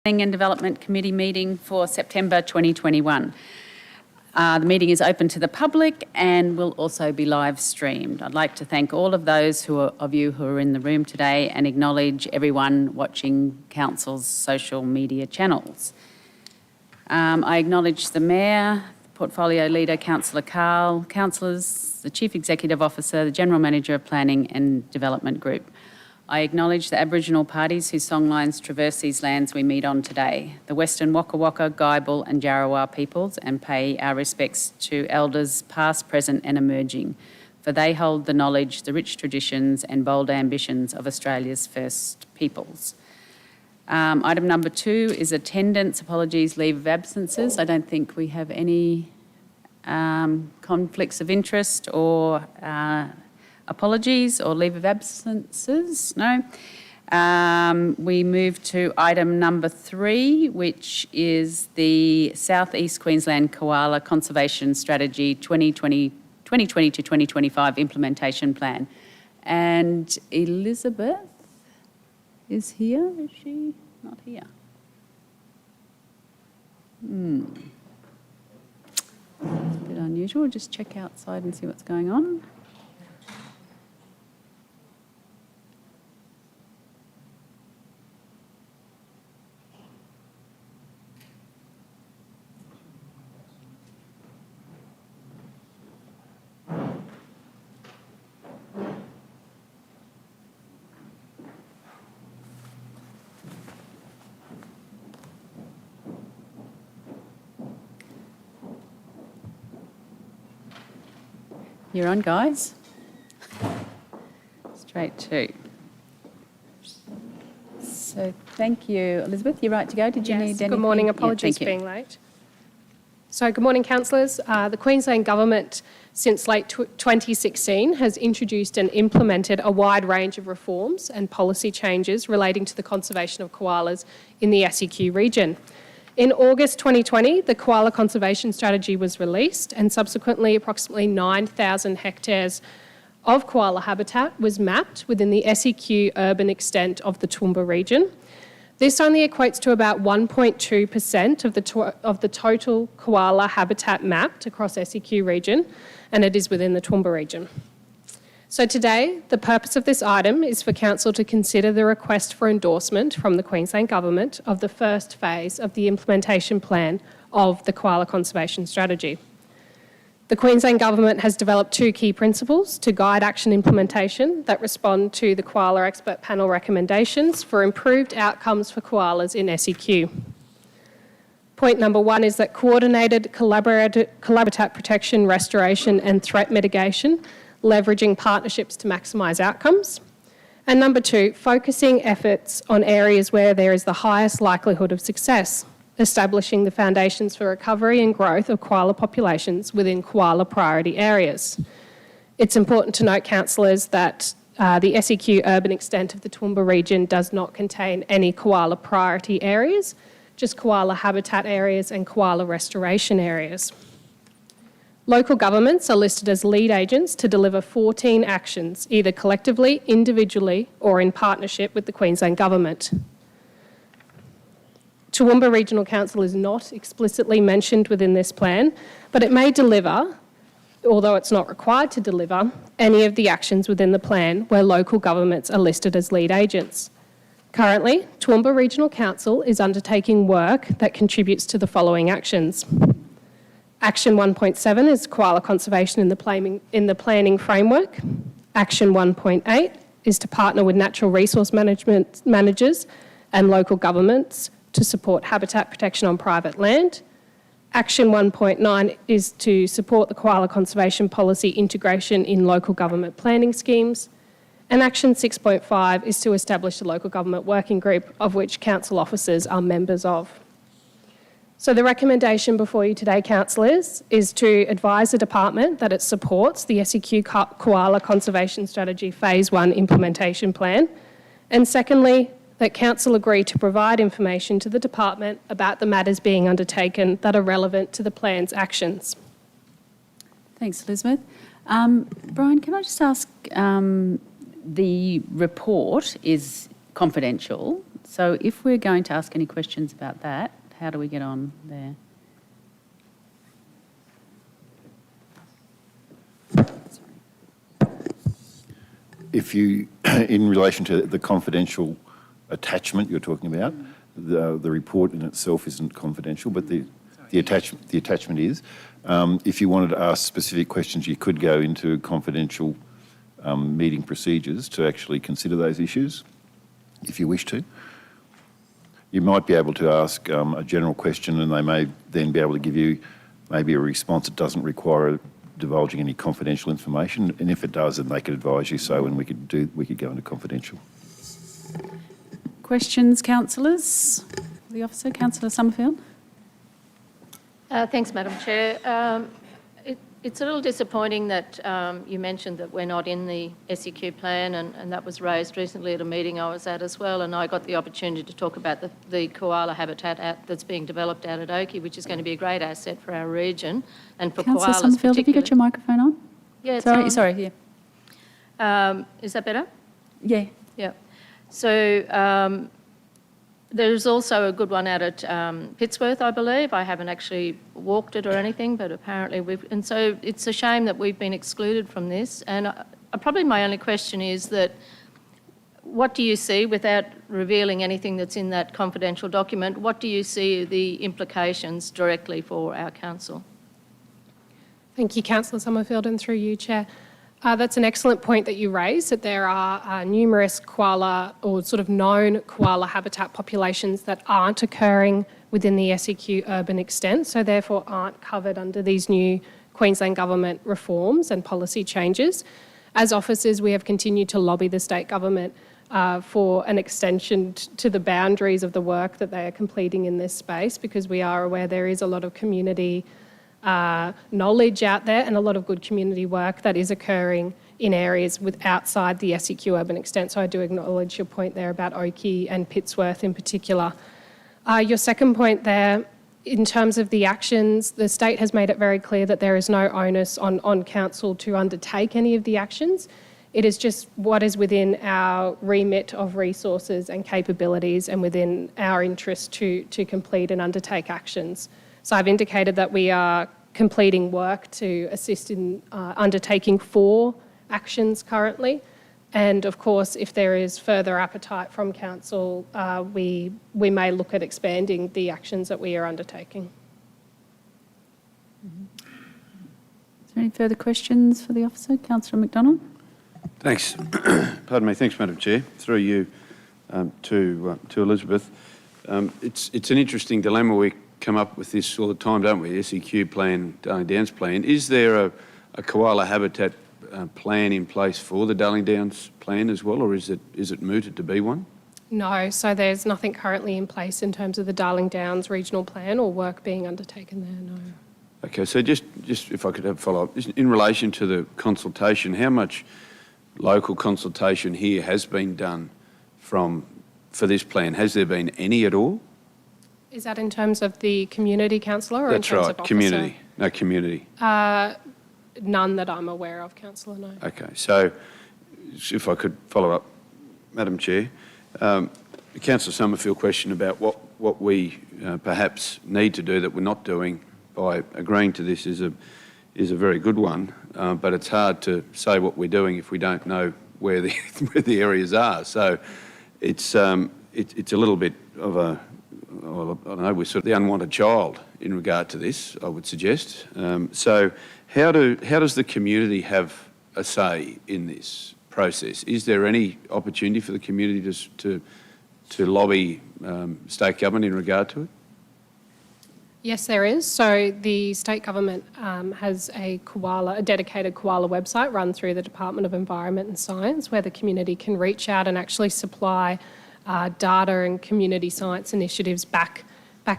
Planning and Development Committee meeting for September 2021. The meeting is open to the public and will also be live streamed. I'd like to thank all of those of you who are in the room today and acknowledge everyone watching Council's social media channels. I acknowledge the Mayor, Portfolio Leader, Councillor Carl, Councillors, the Chief Executive Officer, the General Manager of Planning and Development Group. I acknowledge the Aboriginal parties whose songlines traverse these lands we meet on today, the Western Waka Waka, Guyabul and Jarawar peoples, and pay our respects to elders past, present and emerging, for they hold the knowledge, the rich traditions and bold ambitions of Australia's First Peoples. Item number 2 is attendance, apologies, leave of absences. I don't think we have any conflicts of interest or apologies or leave of absences. No. We move to item number 3, which is the South East Queensland Koala Conservation Strategy 2020 to 2025 Implementation Plan. And Elizabeth is here, is she not here? It's a bit unusual. We'll just check outside and see what's going on. You're on, guys. Straight to. So thank you. Elizabeth, you're right to go. Did you need anything? Good morning. Apologies for being late. So good morning, councillors. The Queensland Government, since late 2016, has introduced and implemented a wide range of reforms and policy changes relating to the conservation of koalas in the SEQ region. In August 2020, the Koala Conservation Strategy was released, and subsequently approximately 9,000 hectares of koala habitat was mapped within the SEQ urban extent of the Toowoomba region. This only equates to about 1.2% of the total koala habitat mapped across SEQ region, and it is within the Toowoomba region. So today, the purpose of this item is for Council to consider the request for endorsement from the Queensland Government of the first phase of the implementation plan of the Koala Conservation Strategy. The Queensland Government has developed 2 key principles to guide action implementation that respond to the Koala Expert Panel recommendations for improved outcomes for koalas in SEQ. Point number 1 is that coordinated habitat protection, restoration and threat mitigation, leveraging partnerships to maximise outcomes. And number 2, focusing efforts on areas where there is the highest likelihood of success, establishing the foundations for recovery and growth of koala populations within koala priority areas. It's important to note, councillors, that the SEQ urban extent of the Toowoomba region does not contain any koala priority areas, just koala habitat areas and koala restoration areas. Local governments are listed as lead agents to deliver 14 actions, either collectively, individually or in partnership with the Queensland Government. Toowoomba Regional Council is not explicitly mentioned within this plan, but it may deliver, although it's not required to deliver, any of the actions within the plan where local governments are listed as lead agents. Currently, Toowoomba Regional Council is undertaking work that contributes to the following actions. Action 1.7 is koala conservation in the planning framework. Action 1.8 is to partner with natural resource managers and local governments to support habitat protection on private land. Action 1.9 is to support the koala conservation policy integration in local government planning schemes. And Action 6.5 is to establish a local government working group of which council officers are members of. So the recommendation before you today, councillors, is to advise the department that it supports the SEQ Koala Conservation Strategy Phase 1 implementation plan, and secondly, that council agree to provide information to the department about the matters being undertaken that are relevant to the plan's actions. Thanks, Elizabeth. Brian, can I just ask, the report is confidential, So if we're going to ask any questions about that, how do we get on there? If you, in relation to the confidential attachment you're talking about, the report in itself isn't confidential, but the attachment is. If you wanted to ask specific questions, you could go into confidential meeting procedures to actually consider those issues, if you wish to. You might be able to ask a general question, and they may then be able to give you maybe a response that doesn't require divulging any confidential information, and if it does, then they could advise you so, and we could go into confidential. Questions, councillors? The officer, Councillor Summerfield. Thanks, Madam Chair. It's a little disappointing that you mentioned that we're not in the SEQ plan, and that was raised recently at a meeting I was at as well, and I got the opportunity to talk about the koala habitat that's being developed out at Oakey, which is going to be a great asset for our region and for Councillor koalas Summerfield, have you got your microphone on? Yeah, it's sorry, on. Sorry, yeah. Is that better? Yeah. Yeah. So there's also a good one out at Pittsworth, I believe. I haven't actually walked it or anything, but apparently and so it's a shame that we've been excluded from this. And probably my only question is that what do you see, without revealing anything that's in that confidential document, what do you see the implications directly for our council? Thank you, Councillor Summerfield, and through you, Chair. That's an excellent point that you raised, that there are numerous koala or sort of known koala habitat populations that aren't occurring within the SEQ urban extent, so therefore aren't covered under these new Queensland Government reforms and policy changes. As officers, we have continued to lobby the state government for an extension to the boundaries of the work that they are completing in this space, because we are aware there is a lot of community knowledge out there and a lot of good community work that is occurring in areas outside the SEQ urban extent. So I do acknowledge your point there about Oakey and Pittsworth in particular. Your second point there, in terms of the actions, the state has made it very clear that there is no onus on council to undertake any of the actions. It is just what is within our remit of resources and capabilities and within our interest to complete and undertake actions. So I've indicated that we are completing work to assist in undertaking 4 actions currently. And of course, if there is further appetite from council, we may look at expanding the actions that we are undertaking. Is there any further questions for the officer? Councillor McDonald. Thanks. Pardon me. Thanks, Madam Chair. Through you to Elizabeth. It's an interesting dilemma. We come up with this all the time, don't we? SEQ plan, Darling Downs plan. Is there a koala habitat plan in place for the Darling Downs plan as well, or is it mooted to be one? No, so there's nothing currently in place in terms of the Darling Downs regional plan or work being undertaken there, no. Okay, so just if I could have a follow-up. In relation to the consultation, how much local consultation here has been done for this plan? Has there been any at all? Is that in terms of the community councillor or That's in terms right, of officer? community. No, community. None that I'm aware of, councillor, no. Okay, so if I could follow up, Madam Chair. Councillor Summerfield question about what we perhaps need to do that we're not doing by agreeing to this is a very good one, but it's hard to say what we're doing if we don't know where the areas are. So it's a little bit of a, well, I don't know, we're sort of the unwanted child in regard to this, I would suggest. So how does the community have a say in this process? Is there any opportunity for the community to lobby state government in regard to it? Yes, there is. So the state government has a dedicated koala website run through the Department of Environment and Science, where the community can reach out and actually supply data and community science initiatives back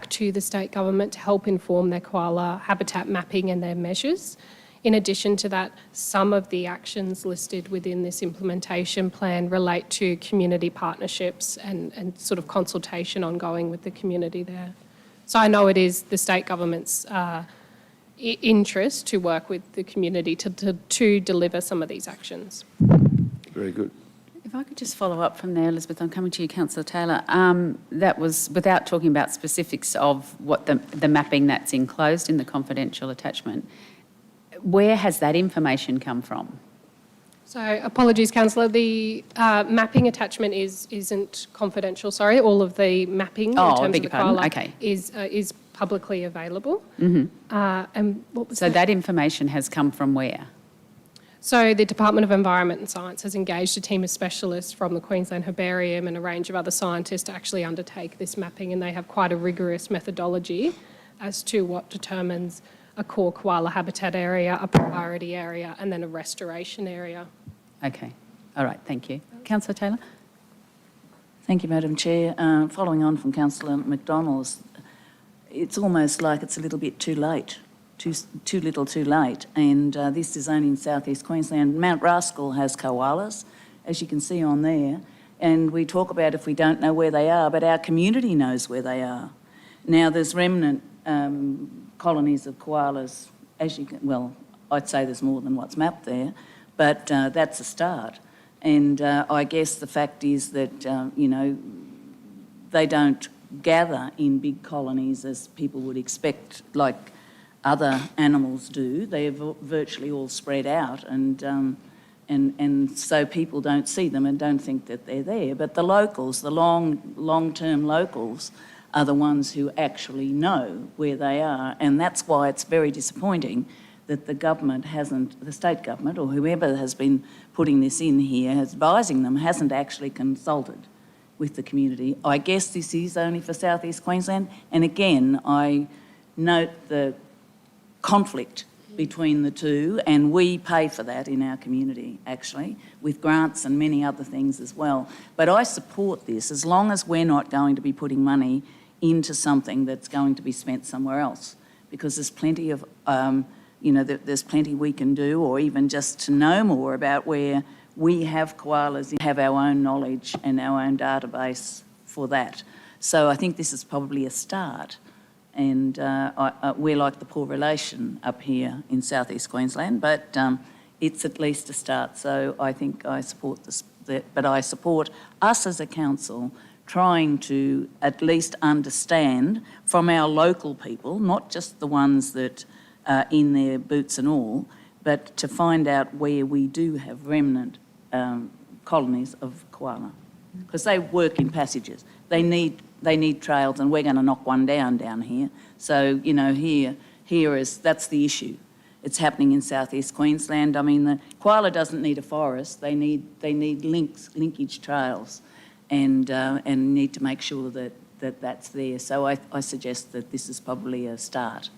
to the state government to help inform their koala habitat mapping and their measures. In addition to that, some of the actions listed within this implementation plan relate to community partnerships and sort of consultation ongoing with the community there. So I know it is the state government's interest to work with the community to deliver some of these actions. Very good. If I could just follow up from there, Elizabeth, I'm coming to you, Councillor Taylor. That was without talking about specifics of what the mapping that's enclosed in the confidential attachment. Where has that information come from? So apologies, councillor. The mapping attachment isn't confidential. Sorry, all of the mapping Oh, I in terms beg of your the pardon. koala Okay. is publicly available. And what was So that information has come from where? So the Department of Environment and Science has engaged a team of specialists from the Queensland Herbarium and a range of other scientists to actually undertake this mapping, and they have quite a rigorous methodology as to what determines a core koala habitat area, a priority area, and then a restoration area. Okay. All right. Thank you. Councillor Taylor? Thank you, Madam Chair. Following on from Councillor McDonald's, it's almost like it's a little bit too late, too little too late. And this is only in southeast Queensland. Mount Rascal has koalas, as you can see on there. And we talk about if we don't know where they are, but our community knows where they are. Now, there's remnant colonies of koalas, as you can, well, I'd say there's more than what's mapped there, but that's a start. And I guess the fact is that, you know, they don't gather in big colonies as people would expect, like other animals do. They're virtually all spread out, and so people don't see them and don't think that they're there. But the locals, the long-term locals, are the ones who actually know where they are, and that's why it's very disappointing that the government hasn't, the state government or whoever has been putting this in here, advising them, hasn't actually consulted with the community. I guess this is only for South East Queensland, and again, I note the conflict between the two, and we pay for that in our community, actually, with grants and many other things as well. But I support this as long as we're not going to be putting money into something that's going to be spent somewhere else, because there's plenty of, you know, there's plenty we can do, or even just to know more about where we have koalas, have our own knowledge and our own database for that. So I think this is probably a start. And we're like the poor relation up here in southeast Queensland, but it's at least a start. So I think I support this, but I support us as a council trying to at least understand from our local people, not just the ones that are in their boots and all, but to find out where we do have remnant colonies of koala, because they work in passages. They need trails, and we're going to knock one down here. So, you know, that's the issue. It's happening in southeast Queensland. I mean, the koala doesn't need a forest. They need linkage trails, and need to make sure that that's there. So I suggest that this is probably a start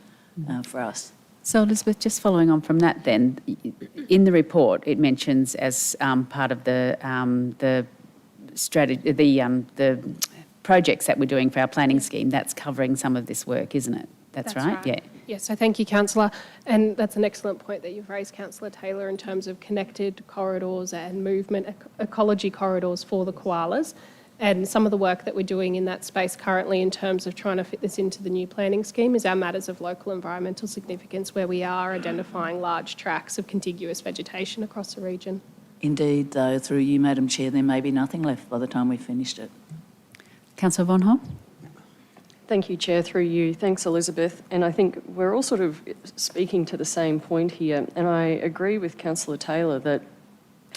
for us. So, Elizabeth, just following on from that then, in the report it mentions as part of the strategy, the projects that we're doing for our planning scheme, that's covering some of this work, isn't it? That's right? Yeah. Yes, so thank you, councillor. And that's an excellent point that you've raised, Councillor Taylor, in terms of connected corridors and movement ecology corridors for the koalas. And some of the work that we're doing in that space currently in terms of trying to fit this into the new planning scheme is our matters of local environmental significance, where we are identifying large tracts of contiguous vegetation across the region. Indeed, though, through you, Madam Chair, there may be nothing left by the time we've finished it. Councillor Von Holm? Thank you, Chair, through you. Thanks, Elizabeth. And I think we're all sort of speaking to the same point here. And I agree with Councillor Taylor that,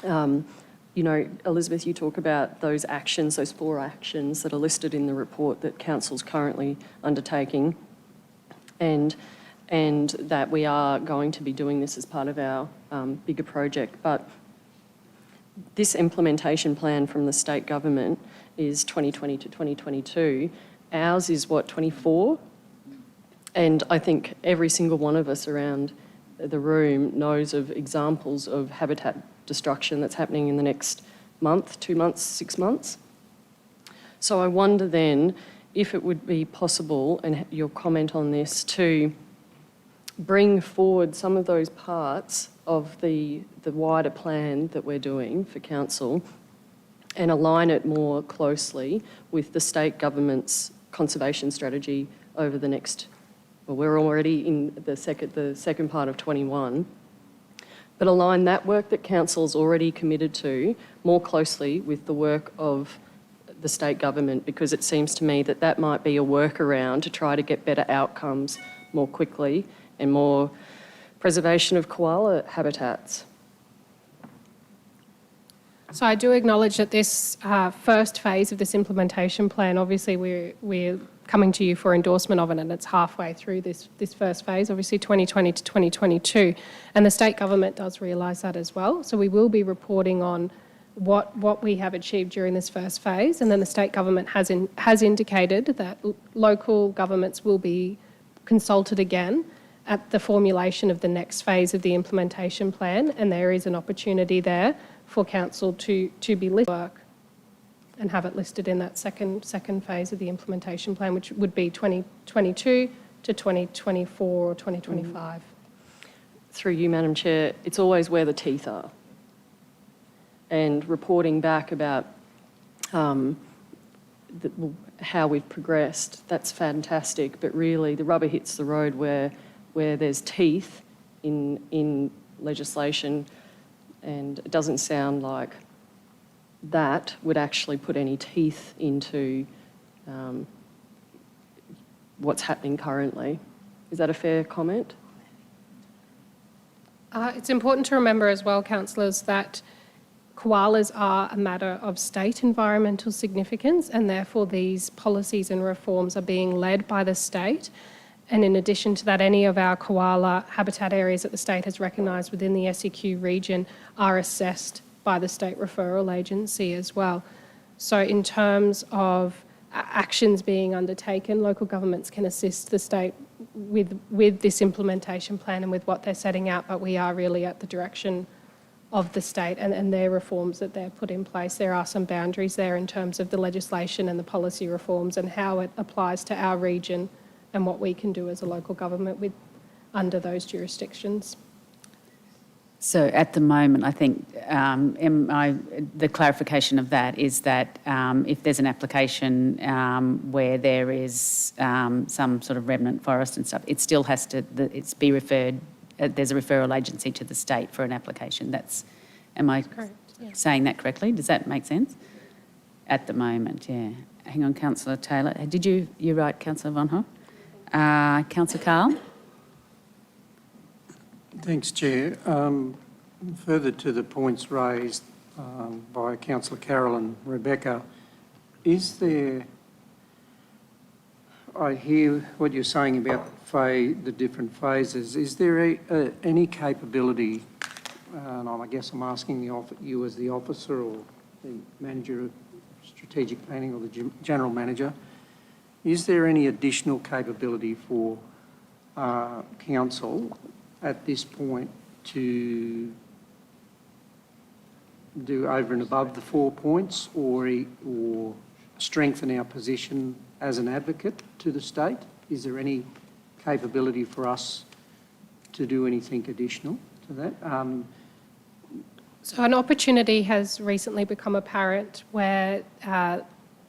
you know, Elizabeth, you talk about those actions, those 4 actions that are listed in the report that Council's currently undertaking, and that we are going to be doing this as part of our bigger project. But this implementation plan from the state government is 2020 to 2022. Ours is, what, 24? And I think every single one of us around the room knows of examples of habitat destruction that's happening in the next month, 2 months, 6 months. So I wonder then if it would be possible, and your comment on this, to bring forward some of those parts of the wider plan that we're doing for council and align it more closely with the state government's conservation strategy over the next, well, we're already in the second part of 21, but align that work that council's already committed to more closely with the work of the state government, because it seems to me that that might be a workaround to try to get better outcomes more quickly and more preservation of koala habitats. So I do acknowledge that this first phase of this implementation plan, obviously we're coming to you for endorsement of it, and it's halfway through this first phase, obviously 2020 to 2022. And the state government does realise that as well. So we will be reporting on what we have achieved during this first phase, and then the state government has indicated that local governments will be consulted again at the formulation of the next phase of the implementation plan, and there is an opportunity there for council to be listed work and have it listed in that second phase of the implementation plan, which would be 2022 to 2024 or 2025. Through you, Madam Chair, it's always where the teeth are. And reporting back about how we've progressed, that's fantastic, but really the rubber hits the road where there's teeth in legislation, and it doesn't sound like that would actually put any teeth into what's happening currently. Is that a fair comment? It's important to remember as well, councillors, that koalas are a matter of state environmental significance, and therefore these policies and reforms are being led by the state. And in addition to that, any of our koala habitat areas that the state has recognised within the SEQ region are assessed by the state referral agency as well. So in terms of actions being undertaken, local governments can assist the state with this implementation plan and with what they're setting out, but we are really at the direction of the state and their reforms that they're put in place. There are some boundaries there in terms of the legislation and the policy reforms and how it applies to our region and what we can do as a local government under those jurisdictions. So at the moment, I think the clarification of that is that if there's an application where there is some sort of remnant forest and stuff, it still has to it's be referred. There's a referral agency to the state for an application. Am I Correct, yeah. saying that correctly? Does that make sense? At the moment, yeah. Hang on, Councillor Taylor. You're right, Councillor Von Hoff. Councillor Carl. Thanks, Chair. Further to the points raised by Councillor Carroll and Rebecca, is there, I hear what you're saying about the different phases, is there any capability, and I guess I'm asking you as the officer or the manager of strategic planning or the general manager, is there any additional capability for council at this point to do over and above the 4 points or strengthen our position as an advocate to the state? Is there any capability for us to do anything additional to that? So an opportunity has recently become apparent where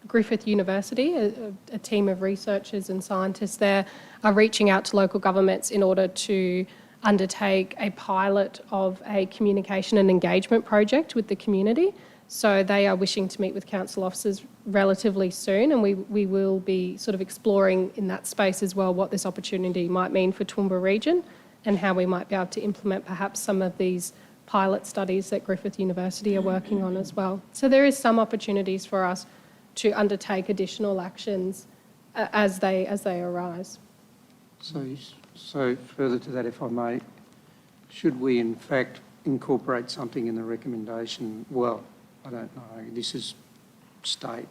Griffith University, a team of researchers and scientists there, are reaching out to local governments in order to undertake a pilot of a communication and engagement project with the community. So they are wishing to meet with council officers relatively soon, and we will be sort of exploring in that space as well what this opportunity might mean for Toowoomba region and how we might be able to implement perhaps some of these pilot studies that Griffith University are working on as well. So there is some opportunities for us to undertake additional actions as they arise. So further to that, if I may, should we in fact incorporate something in the recommendation? Well, I don't know, this is state,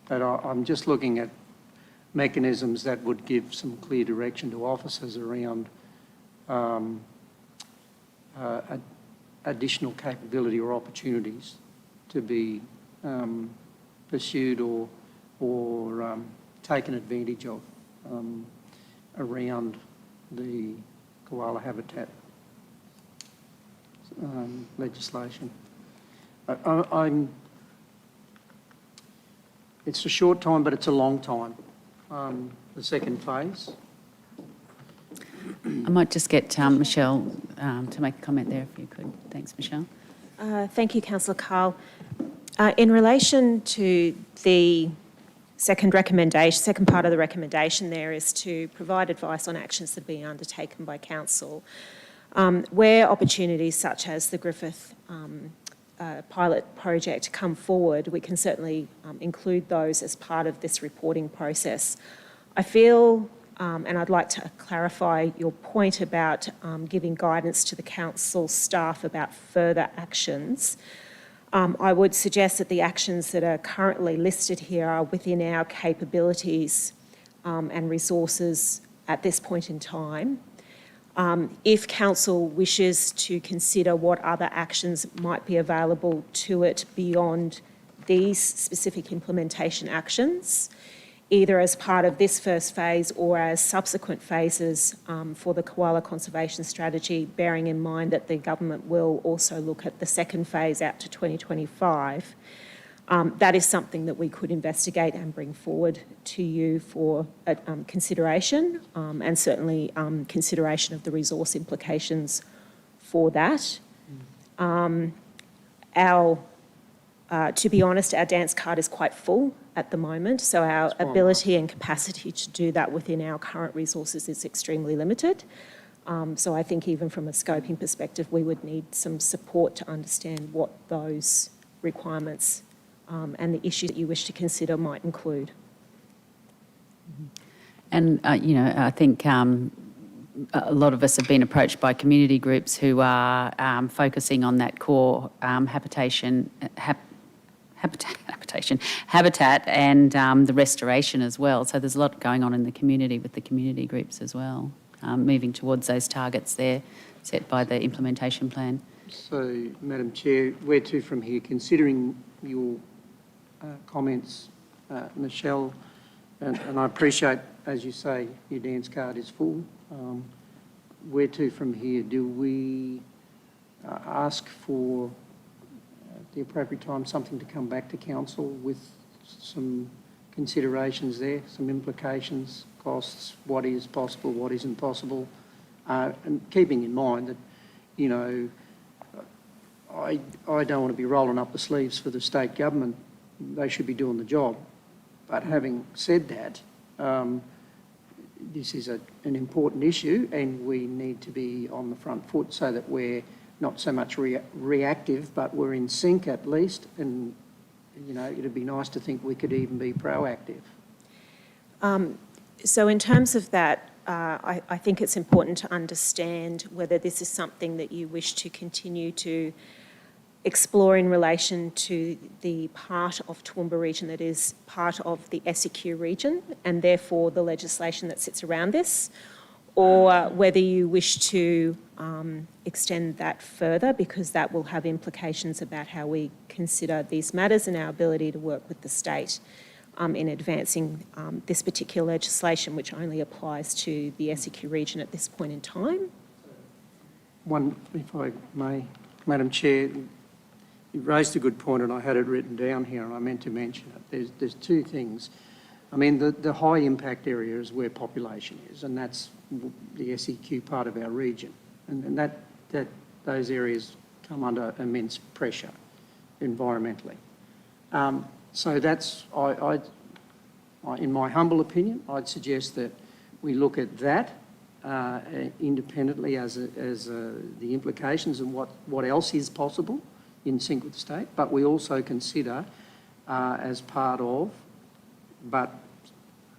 but I'm just looking at mechanisms that would give some clear direction to officers around additional capability or opportunities to be pursued or taken advantage of around the koala habitat legislation. It's a short time, but it's a long time, the second phase. I might just get Michelle to make a comment there if you could. Thanks, Michelle. Thank you, Councillor Carl. In relation to the second part of the recommendation there is to provide advice on actions that are being undertaken by Council. Where opportunities such as the Griffith pilot project come forward, we can certainly include those as part of this reporting process. I feel, and I'd like to clarify your point about giving guidance to the Council staff about further actions. I would suggest that the actions that are currently listed here are within our capabilities and resources at this point in time. If Council wishes to consider what other actions might be available to it beyond these specific implementation actions, either as part of this first phase or as subsequent phases for the koala conservation strategy, bearing in mind that the government will also look at the second phase out to 2025. That is something that we could investigate and bring forward to you for consideration, and certainly consideration of the resource implications for that. To be honest, our dance card is quite full at the moment, so our ability and capacity to do that within our current resources is extremely limited. So I think even from a scoping perspective, we would need some support to understand what those requirements and the issues that you wish to consider might include. And, I think a lot of us have been approached by community groups who are focusing on that core habitat and the restoration as well. So there's a lot going on in the community with the community groups as well, moving towards those targets there set by the implementation plan. So, Madam Chair, where to from here? Considering your comments, Michelle, and I appreciate, as you say, your dance card is full. Where to from here? Do we ask for the appropriate time something to come back to Council with some considerations there, some implications, costs, what is possible, what isn't possible, and keeping in mind that, I don't want to be rolling up the sleeves for the state government. They should be doing the job. But having said that, this is an important issue and we need to be on the front foot so that we're not so much reactive, but we're in sync at least. And, it'd be nice to think we could even be proactive. So in terms of that, I think it's important to understand whether this is something that you wish to continue to explore in relation to the part of Toowoomba region that is part of the SEQ region and therefore the legislation that sits around this, or whether you wish to extend that further, because that will have implications about how we consider these matters and our ability to work with the state in advancing this particular legislation, which only applies to the SEQ region at this point in time. One, if I may, Madam Chair, you raised a good point and I had it written down here and I meant to mention it. There's two things. I mean, the high impact area is where population is, and that's the SEQ part of our region. And that those areas come under immense pressure environmentally. So that's, I, in my humble opinion, I'd suggest that we look at that independently as the implications and what else is possible in sync with the state, but we also consider as part of, but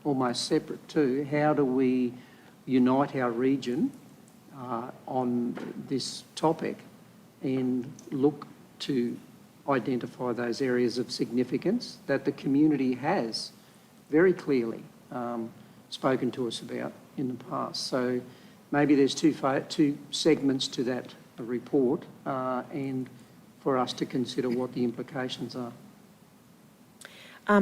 almost separate to, how do we unite our region on this topic and look to identify those areas of significance that the community has very clearly spoken to us about in the past. So maybe there's two segments to that report and for us to consider what the implications are.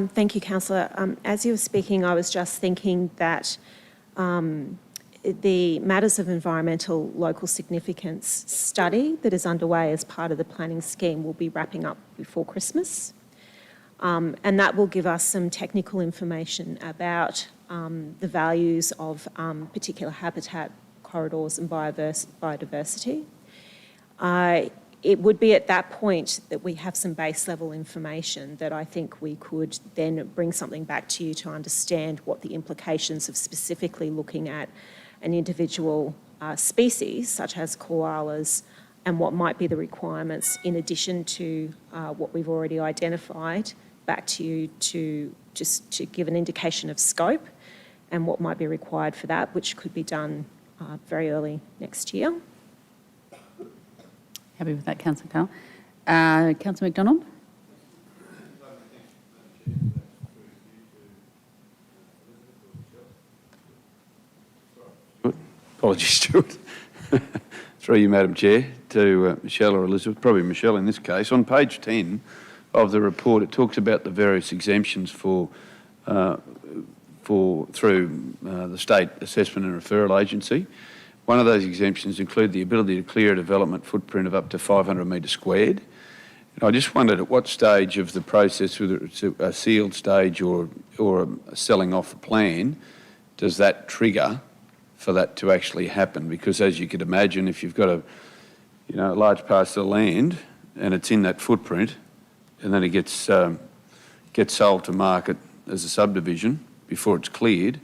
Thank you, Councillor. As you were speaking, I was just thinking that the Matters of Environmental Local Significance study that is underway as part of the planning scheme will be wrapping up before Christmas. And that will give us some technical information about the values of particular habitat corridors and biodiversity. It would be at that point that we have some base level information that I think we could then bring something back to you to understand what the implications of specifically looking at an individual species, such as koalas, and what might be the requirements in addition to what we've already identified, back to you to just to give an indication of scope and what might be required for that, which could be done very early next year. Happy with that, Councillor Carl. Councillor McDonald? Apologies, Stuart. Through you, Madam Chair, to Michelle or Elizabeth, probably Michelle in this case. On page 10 of the report, it talks about the various exemptions through the State Assessment and Referral Agency. One of those exemptions include the ability to clear a development footprint of up to 500 metres squared. And I just wondered at what stage of the process, whether it's a sealed stage or a selling off a plan, does that trigger for that to actually happen? Because as you could imagine, if you've got a large parcel of land and it's in that footprint, and then it gets sold to market as a subdivision before it's cleared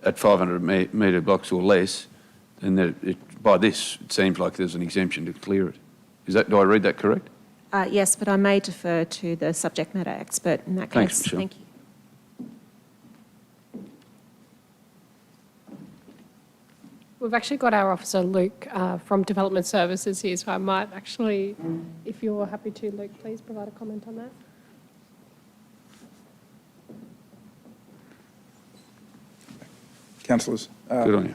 at 500 metre blocks or less, then by this it seems like there's an exemption to clear it. Do I read that correct? Yes, but I may defer to the subject matter expert in that Thanks, case. Michelle. Thank you. We've actually got our officer, Luke, from Development Services here, so I might actually, if you're happy to, Luke, please provide a comment on that. Councillors, Good on you.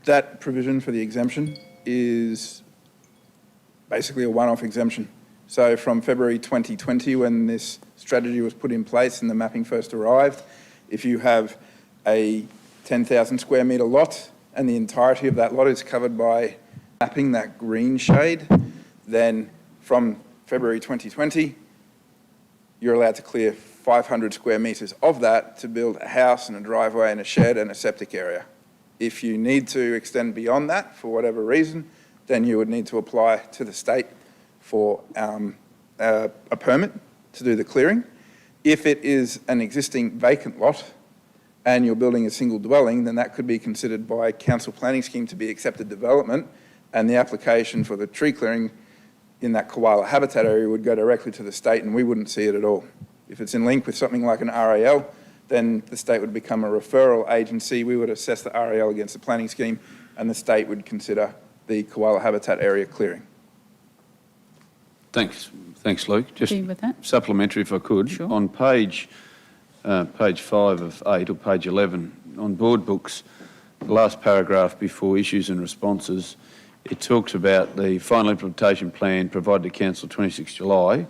that provision for the exemption is basically a one-off exemption. So from February 2020, when this strategy was put in place and the mapping first arrived, if you have a 10,000 square metre lot and the entirety of that lot is covered by mapping, that green shade, then from February 2020, you're allowed to clear 500 square metres of that to build a house and a driveway and a shed and a septic area. If you need to extend beyond that for whatever reason, then you would need to apply to the state for a permit to do the clearing. If it is an existing vacant lot and you're building a single dwelling, then that could be considered by council planning scheme to be accepted development, and the application for the tree clearing in that koala habitat area would go directly to the state and we wouldn't see it at all. If it's in link with something like an RAL, then the state would become a referral agency. We would assess the RAL against the planning scheme and the state would consider the koala habitat area clearing. Thanks, Luke. Just Agree with that? supplementary, if I could. Sure. On page 5 of 8 or page 11, on board books, the last paragraph before issues and responses, it talks about the final implementation plan provided to Council 26 July,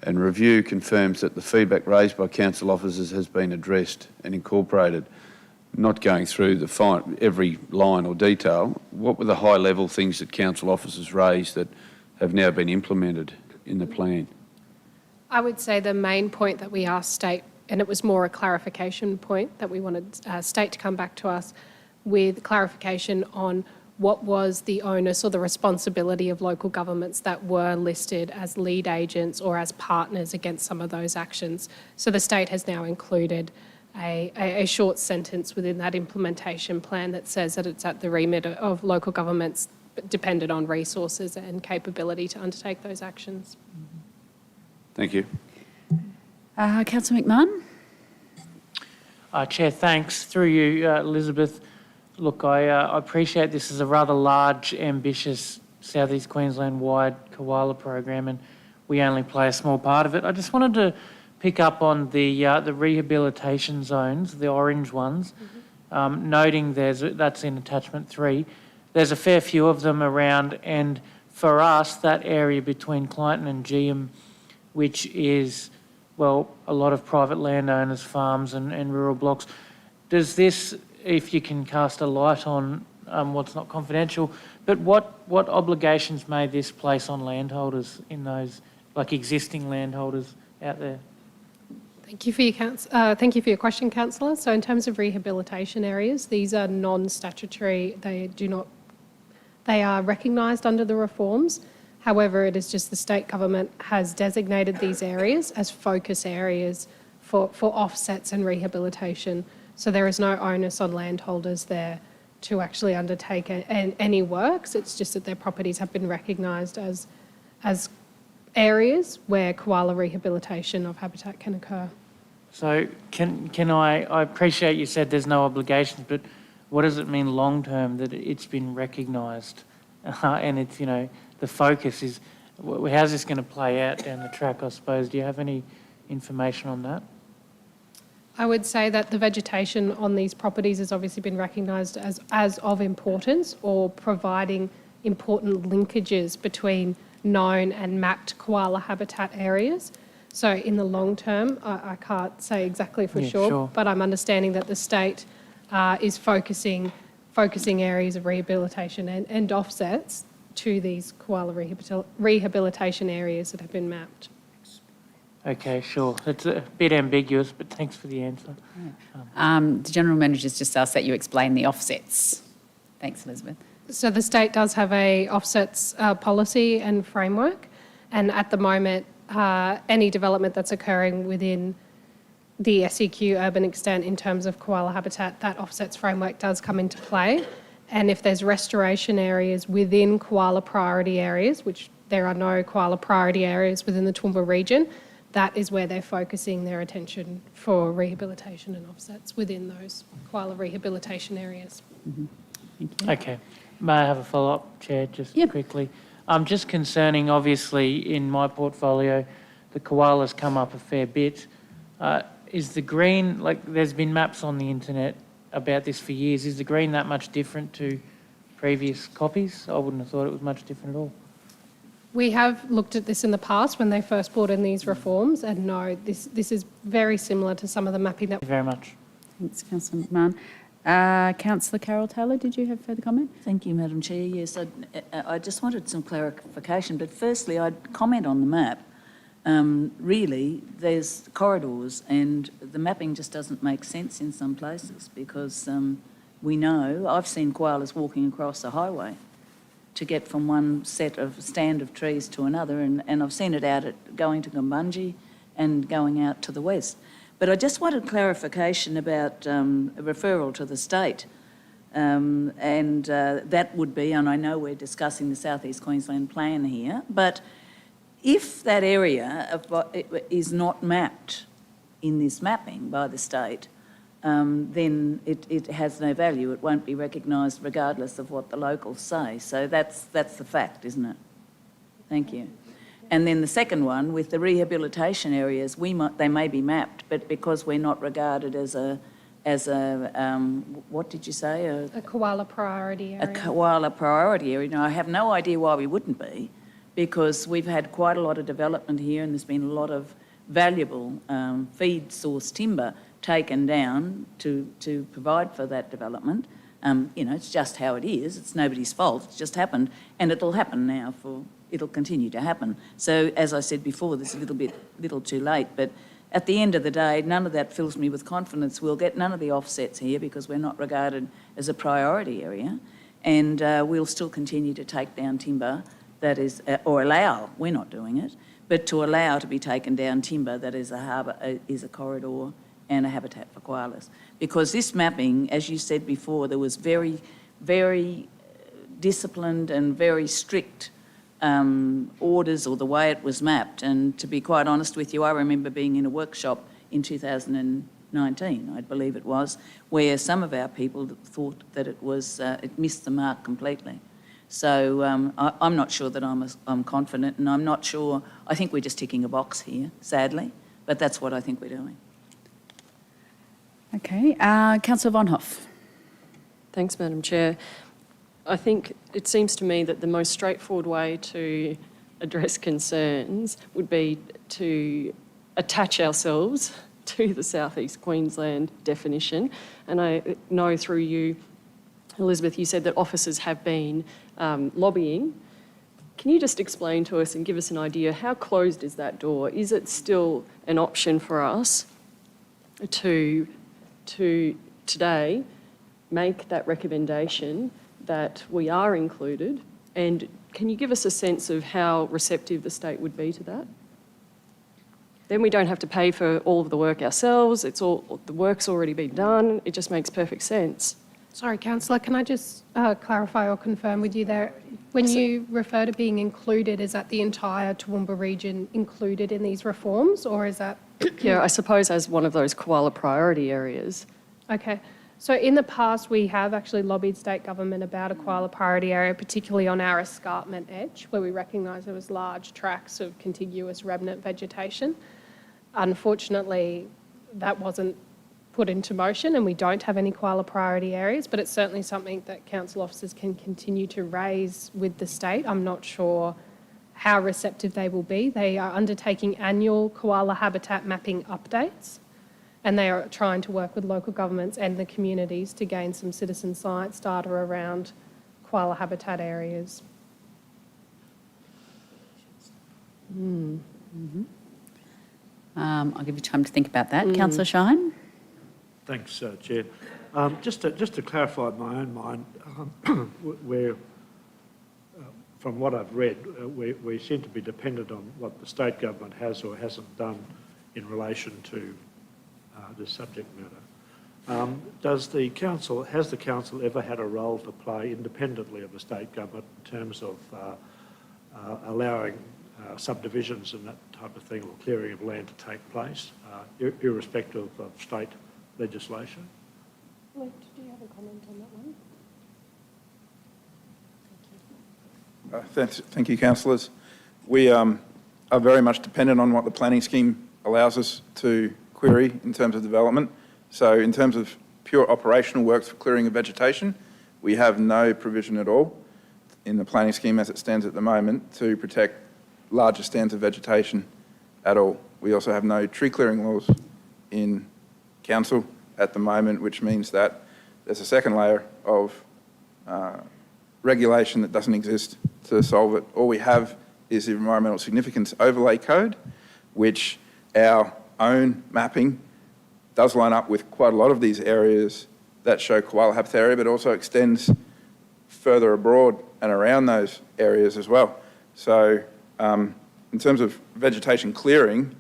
and review confirms that the feedback raised by council officers has been addressed and incorporated. Not going through every line or detail, what were the high-level things that council officers raised that have now been implemented in the plan? I would say the main point that we asked State, and it was more a clarification point that we wanted State to come back to us with clarification on what was the onus or the responsibility of local governments that were listed as lead agents or as partners against some of those actions. So the state has now included a short sentence within that implementation plan that says that it's at the remit of local governments dependent on resources and capability to undertake those actions. Thank you. Councillor McMahon? Chair, thanks. Through you, Elizabeth. Look, I appreciate this is a rather large, ambitious South East Queensland-wide koala program, and we only play a small part of it. I just wanted to pick up on the rehabilitation zones, the orange ones, noting that's in attachment 3. There's a fair few of them around, and for us, that area between Clyton and Geum, which is, well, a lot of private landowners, farms and rural blocks, does this, if you can cast a light on what's not confidential, but what obligations may this place on landholders in those, like existing landholders out there? Thank you for your question, Councillor. So in terms of rehabilitation areas, these are non-statutory. They do not They are recognised under the reforms. However, it is just the state government has designated these areas as focus areas for offsets and rehabilitation. So there is no onus on landholders there to actually undertake any works. It's just that their properties have been recognised as areas where koala rehabilitation of habitat can occur. So I appreciate you said there's no obligations, but what does it mean long-term that it's been recognised? And it's, the focus is, how's this going to play out down the track, I suppose? Do you have any information on that? I would say that the vegetation on these properties has obviously been recognised as of importance, or providing important linkages between known and mapped koala habitat areas. So in the long term, I can't say exactly for sure, but I'm understanding that the state is focusing areas of rehabilitation and offsets to these koala rehabilitation areas that have been mapped. Okay, sure. It's a bit ambiguous, but thanks for the answer. The General Manager's just asked that you explain the offsets. Thanks, Elizabeth. So the state does have a offsets policy and framework, and at the moment, any development that's occurring within the SEQ urban extent in terms of koala habitat, that offsets framework does come into play. And if there's restoration areas within koala priority areas, which there are no koala priority areas within the Toowoomba region, that is where they're focusing their attention for rehabilitation and offsets within those koala rehabilitation areas. Thank you. Okay. May I have a follow-up, Chair, just quickly? Just concerning, obviously, in my portfolio, the koalas come up a fair bit. Is the green, there's been maps on the internet about this for years, is the green that much different to previous copies? I wouldn't have thought it was much different at all. We have looked at this in the past when they first brought in these reforms, and no, this is very similar to some of the mapping that... Thank you very much. Thanks, Councillor McMahon. Councillor Carroll-Taylor, did you have further comment? Thank you, Madam Chair. Yes, I just wanted some clarification, but firstly, I'd comment on the map. Really, there's corridors, and the mapping just doesn't make sense in some places because we know, I've seen koalas walking across a highway to get from one stand of trees to another, and I've seen it out going to Gumbunji and going out to the west. But I just wanted clarification about a referral to the state, and that would be, and I know we're discussing the South East Queensland plan here, but if that area is not mapped in this mapping by the state, then it has no value. It won't be recognised regardless of what the locals say. So that's the fact, isn't it? Thank you. And then the second one, with the rehabilitation areas, they may be mapped, but because we're not regarded as a what did you say? A koala priority area. A koala priority area. Now, I have no idea why we wouldn't be, because we've had quite a lot of development here and there's been a lot of valuable feed source timber taken down to provide for that development. It's just how it is. It's nobody's fault. It's just happened, and it'll happen now it'll continue to happen. So, as I said before, this is a little too late, but at the end of the day, none of that fills me with confidence. We'll get none of the offsets here because we're not regarded as a priority area, and we'll still continue to take down timber that is, or allow, we're not doing it, but to allow to be taken down timber that is a harbour, is a corridor and a habitat for koalas. Because this mapping, as you said before, there was very, very disciplined and very strict orders, or the way it was mapped. And to be quite honest with you, I remember being in a workshop in 2019, I believe it was, where some of our people thought that it missed the mark completely. So I'm not sure that I'm confident, and I'm not sure. I think we're just ticking a box here, sadly, but that's what I think we're doing. Okay. Councillor Von Hoff. Thanks, Madam Chair. I think it seems to me that the most straightforward way to address concerns would be to attach ourselves to the South East Queensland definition. And I know through you, Elizabeth, you said that officers have been lobbying. Can you just explain to us and give us an idea, how closed is that door? Is it still an option for us to today make that recommendation that we are included? And can you give us a sense of how receptive the state would be to that? Then we don't have to pay for all of the work ourselves. The work's already been done. It just makes perfect sense. Sorry, councillor, can I just clarify or confirm with you there? When you refer to being included, is that the entire Toowoomba region included in these reforms, or is that... Yeah, I suppose as one of those koala priority areas. Okay. So in the past, we have actually lobbied state government about a koala priority area, particularly on our escarpment edge, where we recognise there was large tracts of contiguous remnant vegetation. Unfortunately, that wasn't put into motion and we don't have any koala priority areas, but it's certainly something that council officers can continue to raise with the state. I'm not sure how receptive they will be. They are undertaking annual koala habitat mapping updates, and they are trying to work with local governments and the communities to gain some citizen science data around koala habitat areas. I'll give you time to think about that. Councillor Shine? Thanks, Chair. Just to clarify my own mind, where, from what I've read, we seem to be dependent on what the state government has or hasn't done in relation to this subject matter. Has the council ever had a role to play independently of the state government in terms of allowing subdivisions and that type of thing, or clearing of land to take place, irrespective of state legislation? Do you have a comment on that one? Thank you, councillors. We are very much dependent on what the planning scheme allows us to query in terms of development. So in terms of pure operational works for clearing of vegetation, we have no provision at all in the planning scheme as it stands at the moment to protect larger stands of vegetation at all. We also have no tree clearing laws in council at the moment, which means that there's a second layer of regulation that doesn't exist to solve it. All we have is the Environmental Significance Overlay Code, which our own mapping does line up with quite a lot of these areas that show koala habitat area, but also extends further abroad and around those areas as well. So in terms of vegetation clearing,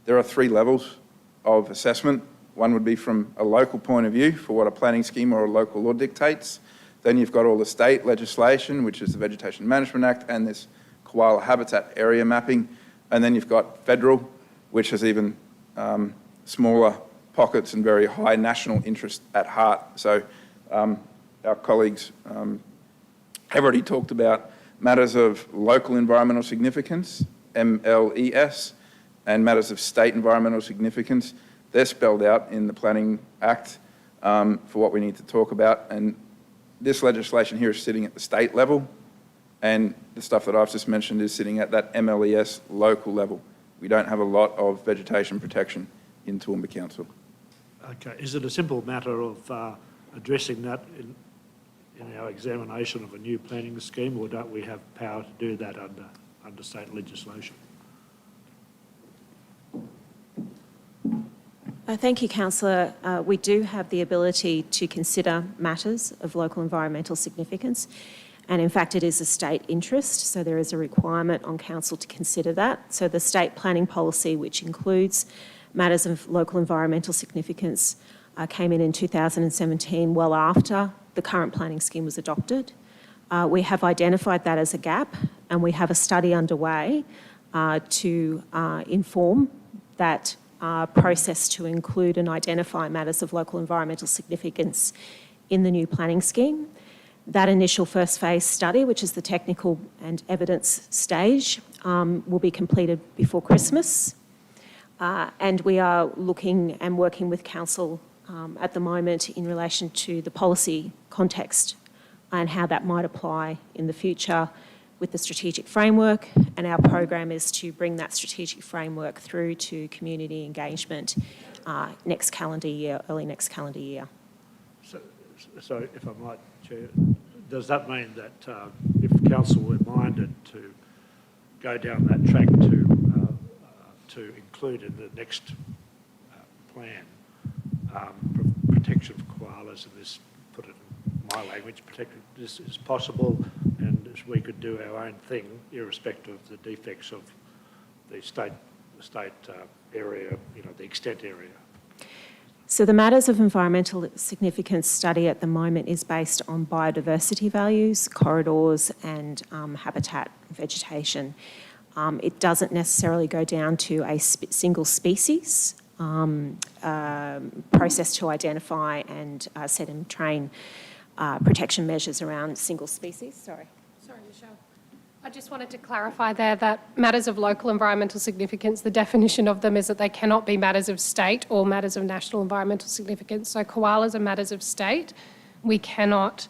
there are 3 levels of assessment. One would be from a local point of view for what a planning scheme or a local law dictates. Then you've got all the state legislation, which is the Vegetation Management Act and this koala habitat area mapping. And then you've got federal, which has even smaller pockets and very high national interest at heart. So our colleagues have already talked about matters of local environmental significance, MLES, and matters of state environmental significance. They're spelled out in the Planning Act for what we need to talk about. And this legislation here is sitting at the state level, and the stuff that I've just mentioned is sitting at that MLES local level. We don't have a lot of vegetation protection in Toowoomba Council. Okay, is it a simple matter of addressing that in our examination of a new planning scheme, or don't we have power to do that under state legislation? Thank you, councillor. We do have the ability to consider matters of local environmental significance, and in fact it is a state interest, so there is a requirement on council to consider that. So the state planning policy, which includes matters of local environmental significance, came in 2017, well after the current planning scheme was adopted. We have identified that as a gap, and we have a study underway to inform that process to include and identify matters of local environmental significance in the new planning scheme. That initial first phase study, which is the technical and evidence stage, will be completed before Christmas. And we are looking and working with council at the moment in relation to the policy context and how that might apply in the future with the strategic framework. And our program is to bring that strategic framework through to community engagement next calendar year, early next calendar year. So if I might, Chair, does that mean that if council were minded to go down that track to include in the next plan protection for koalas, and this, put it in my language, protected, this is possible, and we could do our own thing, irrespective of the defects of the state area, the extent area. So the Matters of Environmental Significance study at the moment is based on biodiversity values, corridors and habitat vegetation. It doesn't necessarily go down to a single species process to identify and set and train protection measures around single species. Sorry, Michelle. I just wanted to clarify there that matters of local environmental significance, the definition of them is that they cannot be matters of state or matters of national environmental significance. So koalas are matters of state. We cannot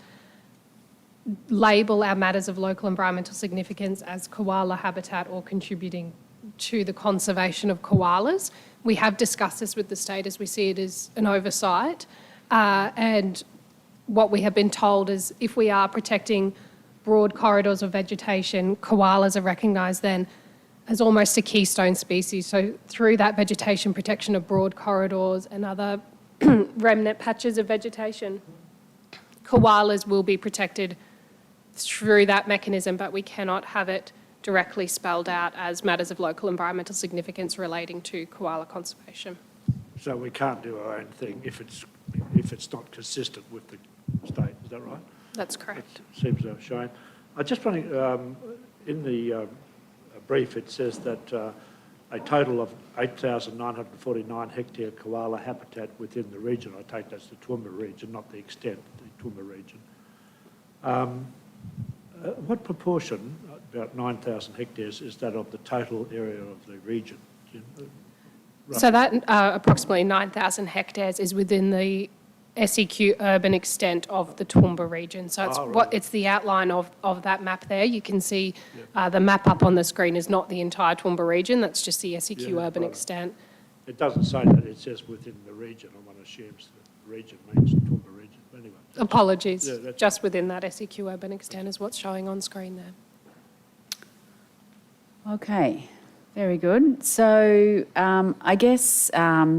label our matters of local environmental significance as koala habitat or contributing to the conservation of koalas. We have discussed this with the state as we see it as an oversight. And what we have been told is if we are protecting broad corridors of vegetation, koalas are recognised then as almost a keystone species. So through that vegetation protection of broad corridors and other remnant patches of vegetation, koalas will be protected through that mechanism, but we cannot have it directly spelled out as matters of local environmental significance relating to koala conservation. So we can't do our own thing if it's not consistent with the state, is that right? That's correct. It seems a shame. I just want to, in the brief, it says that a total of 8,949 hectare koala habitat within the region. I take that's the Toowoomba region, not the extent, the Toowoomba region. What proportion, about 9,000 hectares, is that of the total area of the region? So that approximately 9,000 hectares is within the SEQ urban extent of the Toowoomba region. So it's it's the outline of that map there. You can see the map up on the screen is not the entire Toowoomba region, that's just the SEQ urban extent. It doesn't say that, it says within the region. One assumes the region means the Toowoomba region. But anyway. Apologies, just within that SEQ urban extent is what's showing on screen there. Okay, very good. So I guess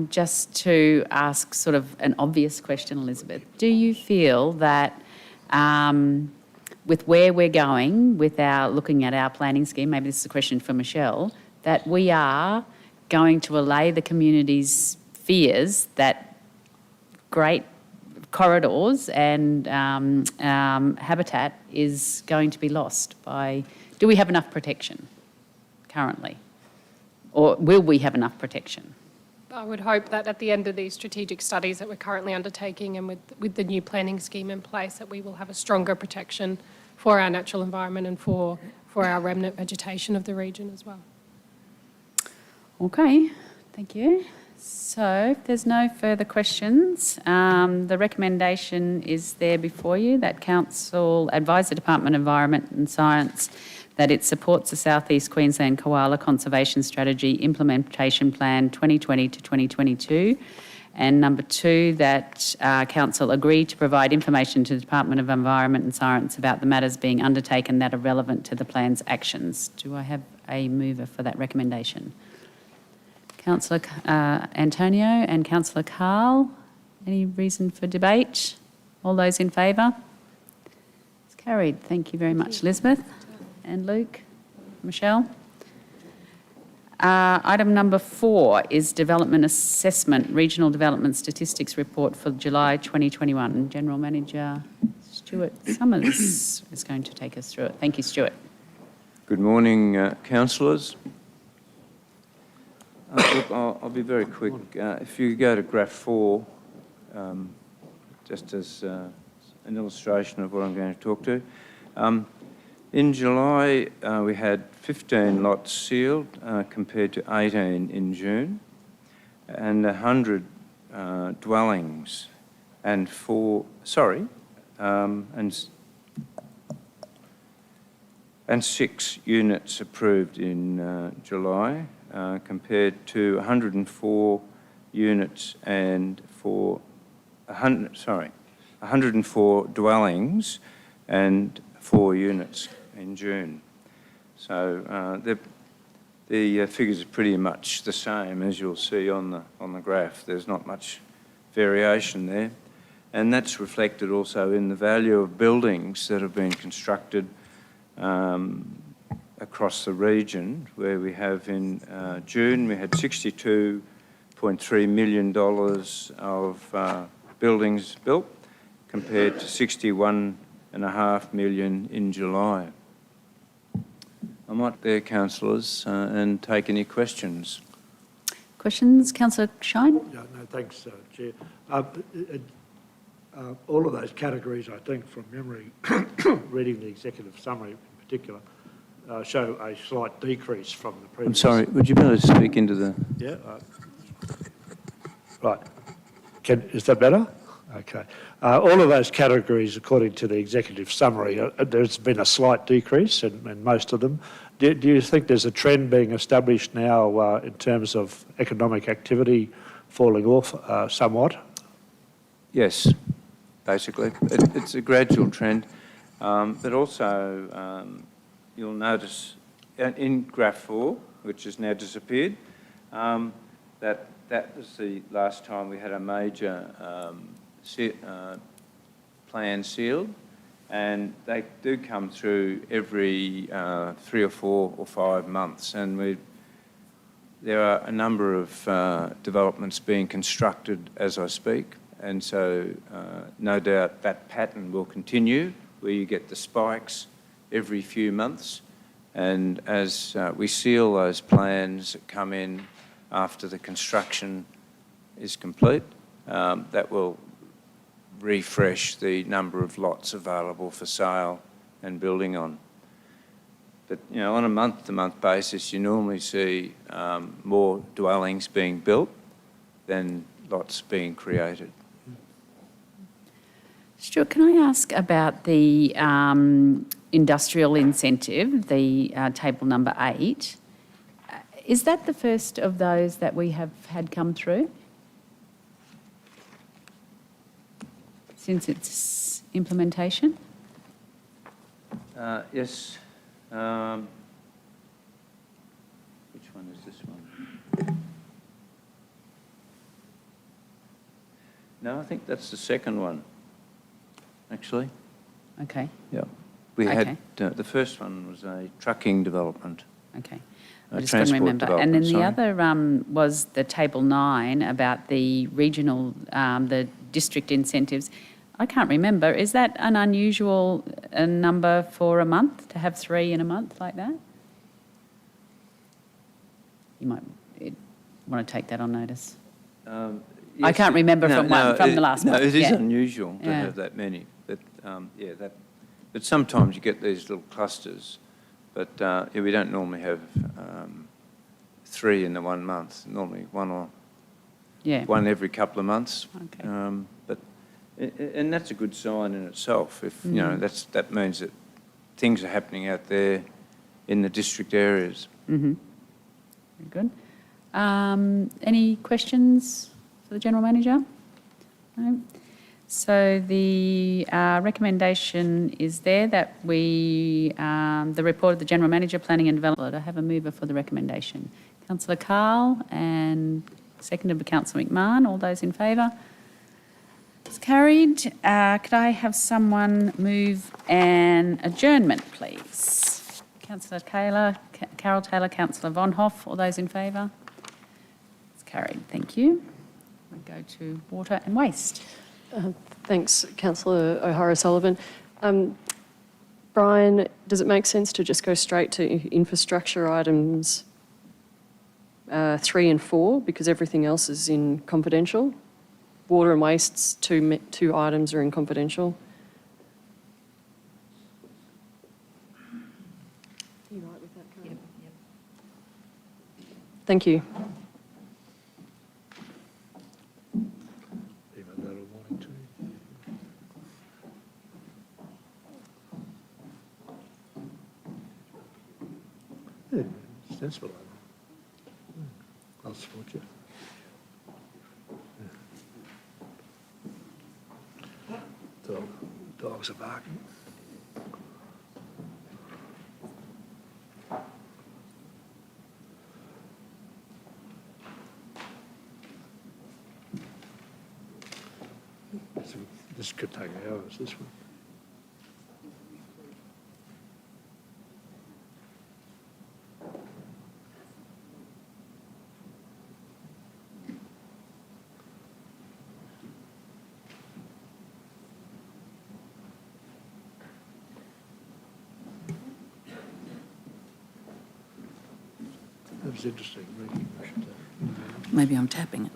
just to ask sort of an obvious question, Elizabeth, do you feel that with where we're going with our looking at our planning scheme, maybe this is a question for Michelle, that we are going to allay the community's fears that great corridors and habitat is going to be lost by, do we have enough protection currently? Or will we have enough protection? I would hope that at the end of these strategic studies that we're currently undertaking and with the new planning scheme in place, that we will have a stronger protection for our natural environment and for our remnant vegetation of the region as well. Okay, thank you. So if there's no further questions, the recommendation is there before you that Council advise the Department of Environment and Science that it supports the South East Queensland Koala Conservation Strategy Implementation Plan 2020 to 2022. And number 2, that Council agree to provide information to the Department of Environment and Science about the matters being undertaken that are relevant to the plan's actions. Do I have a mover for that recommendation? Councillor Antonio and Councillor Carl, any reason for debate? All those in favour? It's carried. Thank you very much, Elizabeth. And Luke, Michelle. Item number 4 is Development Assessment, Regional Development Statistics Report for July 2021. General Manager Stuart Summers is going to take us through it. Thank you, Stuart. Good morning, councillors. Look, I'll be very quick. If you go to graph 4, just as an illustration of what I'm going to talk to. In July, we had 15 lots sealed compared to 18 in June, and 100 dwellings and 6 units approved in July, compared to 104 units and 104 dwellings and 4 units in June. So the figures are pretty much the same as you'll see on the graph. There's not much variation there. And that's reflected also in the value of buildings that have been constructed across the region, where we have in June, we had $62.3 million of buildings built, compared to $61.5 million in July. I might there, councillors, and take any questions. Questions? Councillor Shine? Yeah, no, thanks, Chair. All of those categories, I think, from memory, reading the executive summary in particular, show a slight decrease from the previous... I'm sorry, would you be able to speak into the... Yeah. Right. Is that better? Okay. All of those categories, according to the executive summary, there's been a slight decrease in most of them. Do you think there's a trend being established now in terms of economic activity falling off somewhat? Yes, basically. It's a gradual trend. But also, you'll notice in graph 4, which has now disappeared, that was the last time we had a major plan sealed, and they do come through every 3 or 4 or 5 months, and there are a number of developments being constructed as I speak, and so no doubt that pattern will continue, where you get the spikes every few months, and as we seal those plans that come in after the construction is complete, that will refresh the number of lots available for sale and building on. But, you know, on a month-to-month basis, you normally see more dwellings being built than lots being created. Stuart, can I ask about the industrial incentive, the table number 8? Is that the first of those that we have had come through since its implementation? Yes. Which one is this one? No, I think that's the second one, actually. Okay. Yeah. We Okay. had, the first one was a trucking development. Okay. A I just couldn't transport remember. And then the development, other was the table 9 about the regional, the district incentives. I can't remember. Is that an unusual number for a month, to have 3 in a month like that? You might want to take that on notice. I Yes, can't remember from the last month. No, it is Yeah. unusual to Yeah. have that many. But, but sometimes you get these little clusters. But we don't normally have 3 in the 1 month. Normally one every couple of months. Okay. And that's a good sign in itself. If you know, that means that things are happening out there in the district areas. Mm-hmm. Very good. Any questions for the General Manager? No? So the recommendation is there that the report of the General Manager, Planning and Development. I have a mover for the recommendation. Councillor Carl, and seconded by Councillor McMahon. All those in favour? It's carried. Could I have someone move an adjournment, please? Councillor Taylor, Carol Taylor, Councillor Von Hoff. All those in favour? It's carried. Thank you. We go to water and waste. Thanks, Councillor O'Hara-Sullivan. Brian, does it make sense to just go straight to infrastructure items 3 and 4, because everything else is in confidential? Water and wastes, two items are in confidential. Are you right with that, Karen? Yep. Thank you. Yeah, sensible. I'll support you. Dogs are barking. This could take hours, this one. That was interesting reading. Maybe I'm tapping it.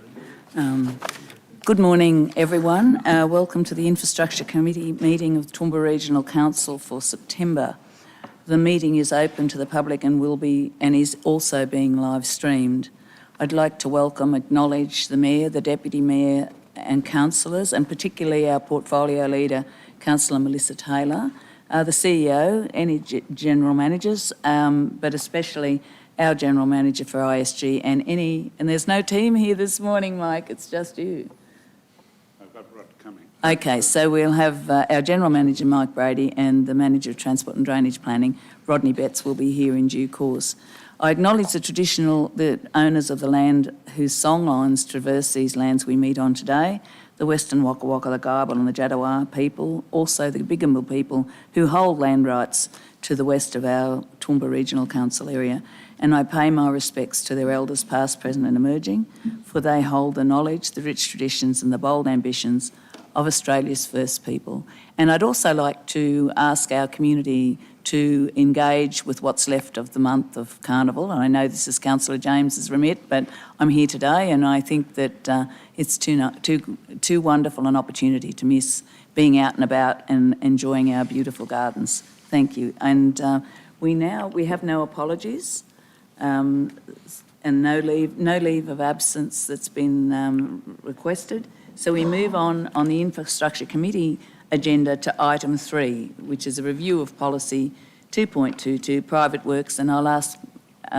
Good morning, everyone. Welcome to the Infrastructure Committee meeting of the Toowoomba Regional Council for September. The meeting is open to the public and is also being live streamed. I'd like to acknowledge the Mayor, the Deputy Mayor and councillors, and particularly our portfolio leader, Councillor Melissa Taylor, the CEO, any general managers, but especially our General Manager for ISG and there's no team here this morning, Mike, it's just you. I've got Rod coming. Okay, so we'll have our General Manager, Mike Brady, and the Manager of Transport and Drainage Planning, Rodney Betts, will be here in due course. I acknowledge the owners of the land whose songlines traverse these lands we meet on today, the Western Waka Waka, the Garbal and the Jadawa people, also the Biggambil people who hold land rights to the west of our Toowoomba Regional Council area. And I pay my respects to their elders past, present and emerging, for they hold the knowledge, the rich traditions and the bold ambitions of Australia's first people. And I'd also like to ask our community to engage with what's left of the month of Carnival. And I know this is Councillor James's remit, but I'm here today and I think that it's too wonderful an opportunity to miss being out and about and enjoying our beautiful gardens. Thank you. And we have no apologies. And no leave of absence that's been requested. So we move on the Infrastructure Committee agenda to item 3, which is a review of policy 2.22, private works, and I'll ask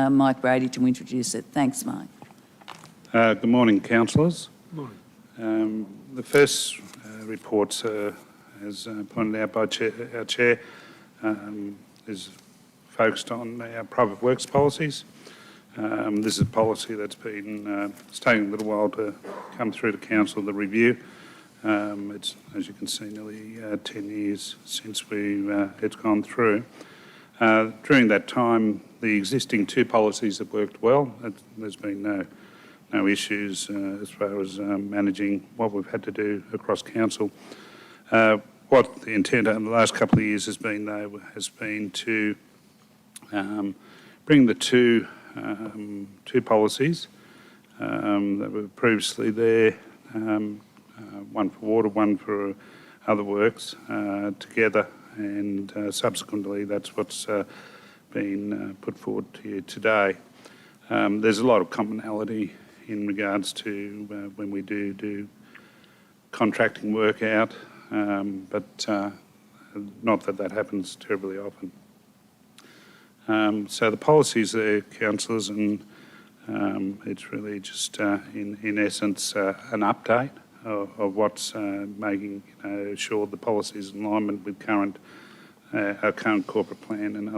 Mike Brady to introduce it. Thanks, Mike. Good morning, councillors. Morning. The first report, as pointed out by our Chair, is focused on our private works policies. This is a policy that's been, it's taken a little while to come through to Council, the review. It's, as you can see, nearly 10 years since it's gone through. During that time, the existing 2 policies have worked well. There's been no issues as far as managing what we've had to do across Council. What the intent over the last couple of years has been, though, has been to bring the two policies that were previously there, one for water, one for other works, together, and subsequently that's what's been put forward to you today. There's a lot of commonality in regards to when we do contracting work out, but not that happens terribly often. So the policies there, councillors, and it's really just, in essence, an update of what's making sure the policy is in alignment with our current corporate plan and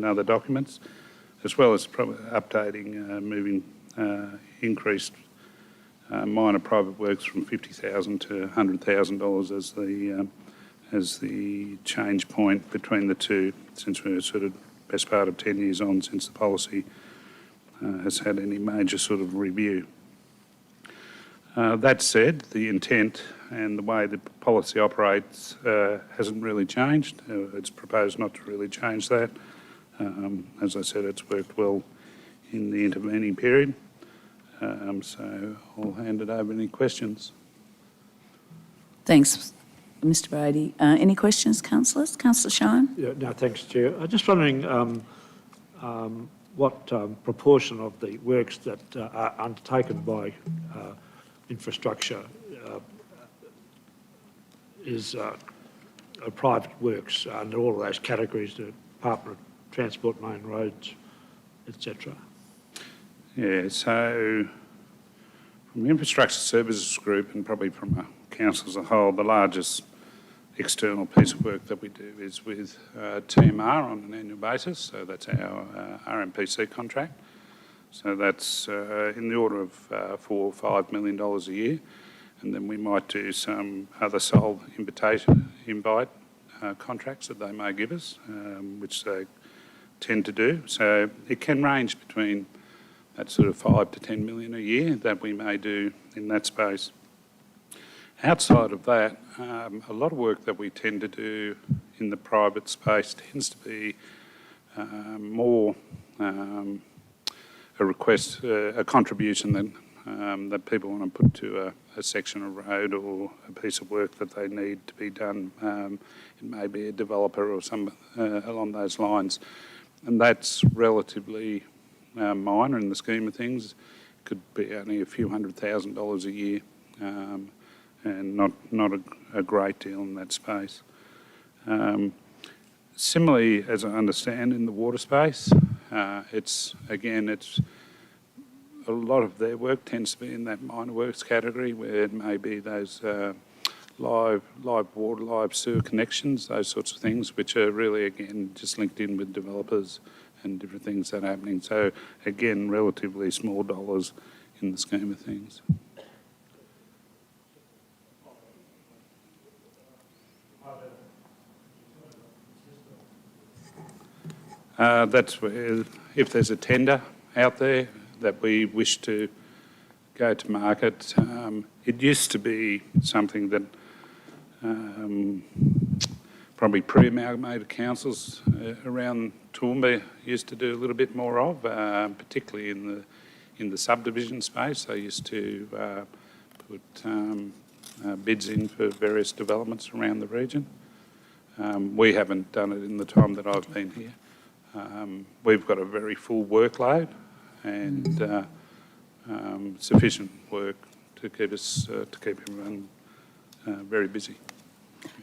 other documents, as well as updating, moving increased minor private works from $50,000 to $100,000 as the change point between the two, since we're sort of best part of 10 years on since the policy has had any major sort of review. That said, the intent and the way the policy operates hasn't really changed. It's proposed not to really change that. As I said, it's worked well in the intervening period. So I'll hand it over. Any questions? Thanks, Mr Brady. Any questions, councillors? Councillor Shine? Yeah, no, thanks, Chair. I'm just wondering what proportion of the works that are undertaken by infrastructure is private works under all of those categories, the Department of Transport, main roads, etc. Yeah, so from the Infrastructure Services Group and probably from our council as a whole, the largest external piece of work that we do is with TMR on an annual basis. So that's our RMPC contract. So that's in the order of $4 or $5 million a year. and then we might do some other sole invite contracts that they may give us, which they tend to do. So it can range between that sort of 5 to 10 million a year that we may do in that space. Outside of that, a lot of work that we tend to do in the private space tends to be more a request, a contribution that people want to put to a section of road or a piece of work that they need to be done. It may be a developer or some along those lines, and that's relatively minor in the scheme of things. It could be only a few $100,000 a year, and not a great deal in that space. Similarly, as I understand, in the water space, it's a lot of their work tends to be in that minor works category, where it may be those live water, live sewer connections, those sorts of things, which are really, again, just linked in with developers and different things that are happening. So, again, relatively small dollars in the scheme of things. That's where, if there's a tender out there that we wish to go to market, it used to be something that probably pre-amalgamated councils around Toowoomba used to do a little bit more of, particularly in the subdivision space. They used to put bids in for various developments around the region. We haven't done it in the time that I've been here. We've got a very full workload and sufficient work to keep everyone very busy.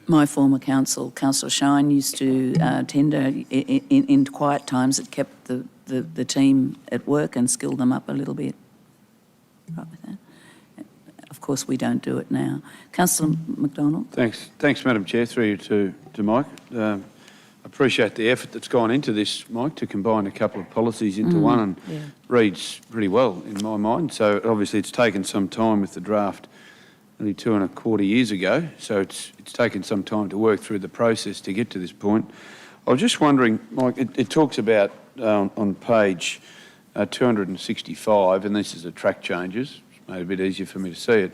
My former council, Councillor Shine, used to tender in quiet times. It kept the team at work and skilled them up a little bit. Right with that. Of course, we don't do it now. Councillor McDonald. Thanks, Madam Chair. Through you to Mike. I appreciate the effort that's gone into this, Mike, to combine a couple of policies into one, and reads pretty well in my mind. So obviously it's taken some time with the draft nearly 2.25 years ago, so it's taken some time to work through the process to get to this point. I was just wondering, Mike, it talks about on page 265, and this is the track changes, it's made it a bit easier for me to see it.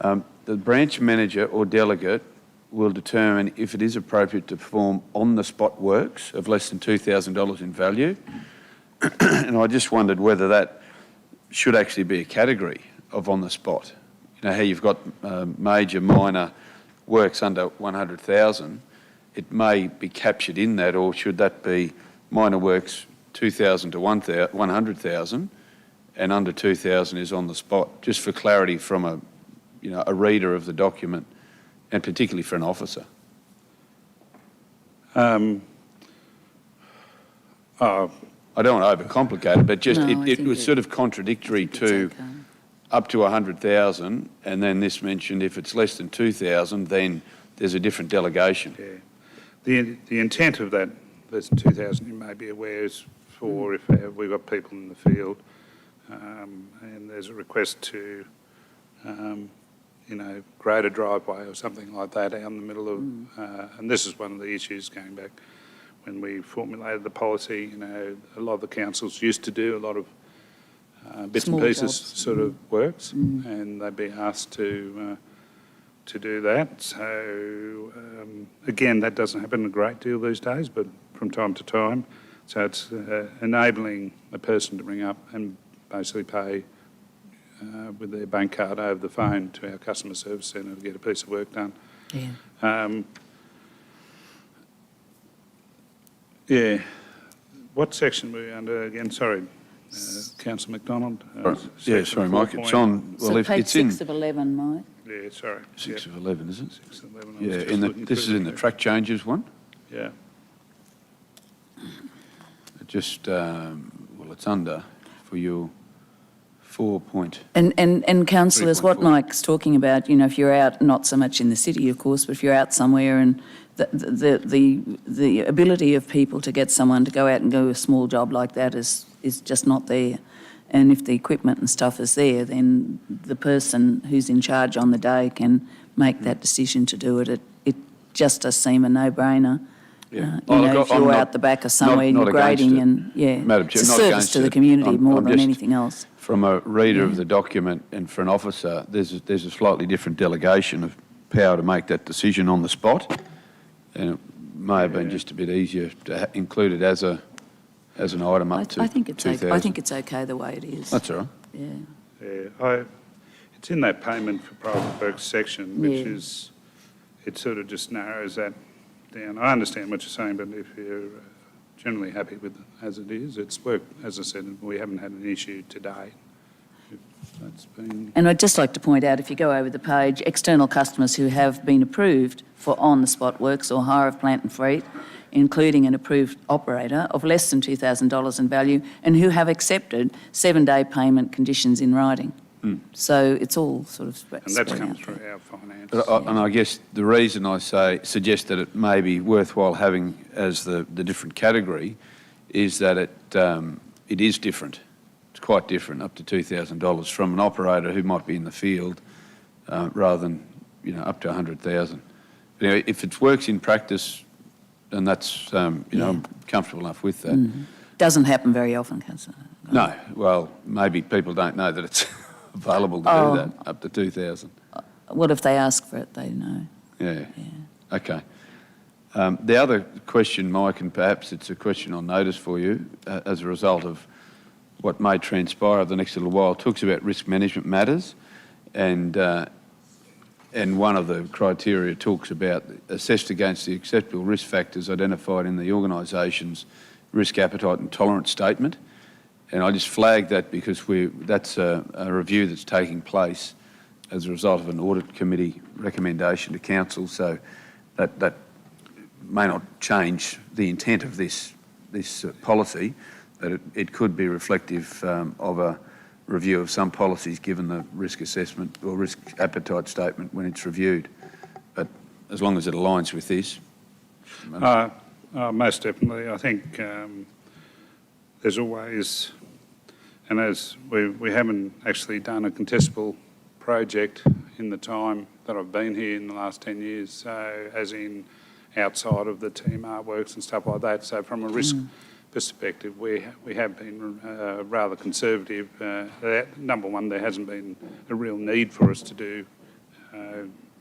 The branch manager or delegate will determine if it is appropriate to perform on-the-spot works of less than $2,000 in value. And I just wondered whether that should actually be a category of on-the-spot. You know, how you've got major, minor works under 100,000, it may be captured in that, or should that be minor works 2,000 to 100,000 and under 2,000 is on the spot, just for clarity from a reader of the document, and particularly for an officer. I don't want to overcomplicate it, but just it was sort of contradictory to up to 100,000, and then this mentioned if it's less than 2,000, then there's a different delegation. Yeah. The intent of that less than 2,000, you may be aware, is for if we've got people in the field and there's a request to grade a driveway or something like that out in the middle of, and this is one of the issues going back when we formulated the policy. A lot of the councils used to do a lot of bits and pieces sort of works, and they'd be asked to do that. So again, that doesn't happen a great deal these days, but from time to time. So it's enabling a person to ring up and basically pay with their bank card over the phone to our customer service centre to get a piece of work done. What section were we under again? Sorry, Councillor McDonald. Sorry, Mike. It's on. Well, so if page it's in 6 of 11, Mike. Yeah, sorry. 6 of 11, is it? 6 of 11. Yeah, this is in the track changes one. Yeah. Just it's under for your 4 point. And councillors, what Mike's talking about, if you're out, not so much in the city, of course, but if you're out somewhere and the ability of people to get someone to go out and do a small job like that is just not there. And if the equipment and stuff is there, then the person who's in charge on the day can make that decision to do it. It just does seem a no-brainer. Yeah. If you're out the back or somewhere and you're grading and, Madam Chair, it's a not service against to the it. community more I'm than just- anything else. From a reader of the document and for an officer, there's a slightly different delegation of power to make that decision on the spot. And it may have been just a bit easier to include it as an item up to I think it's 2,000. okay. I think it's okay the way it is. That's all right. Yeah. Yeah, it's in that payment for private works section, which Yeah. is, it sort of just narrows that down. I understand what you're saying, but if you're generally happy with it as it is, it's worked, as I said, we haven't had an issue to date. That's been... And I'd just like to point out, if you go over the page, external customers who have been approved for on-the-spot works or hire of plant and fleet, including an approved operator of less than $2,000 in value, and who have accepted 7-day payment conditions in writing. So it's all sort of And that's spread come out through there. our finance. And I guess the reason I suggest that it may be worthwhile having as the different category is that it is different. It's quite different, up to $2,000 from an operator who might be in the field, rather than up to $100,000. If it works in practice, then that's I'm comfortable enough with that. Doesn't happen very often, Councillor. No, well, maybe people don't know that it's available to do that, up to 2,000. What if they ask for it? They know. Yeah. Okay. The other question, Mike, and perhaps it's a question on notice for you, as a result of what may transpire over the next little while, talks about risk management matters, and one of the criteria talks about assessed against the acceptable risk factors identified in the organisation's risk appetite and tolerance statement. And I just flagged that because that's a review that's taking place as a result of an audit committee recommendation to council. So that may not change the intent of this policy, but it could be reflective of a review of some policies given the risk assessment or risk appetite statement when it's reviewed. But as long as it aligns with this. Most definitely. I think there's always, and as we haven't actually done a contestable project in the time that I've been here in the last 10 years, so as in outside of the TMR works and stuff like that. So from a risk perspective, we have been rather conservative. Number one, there hasn't been a real need for us to do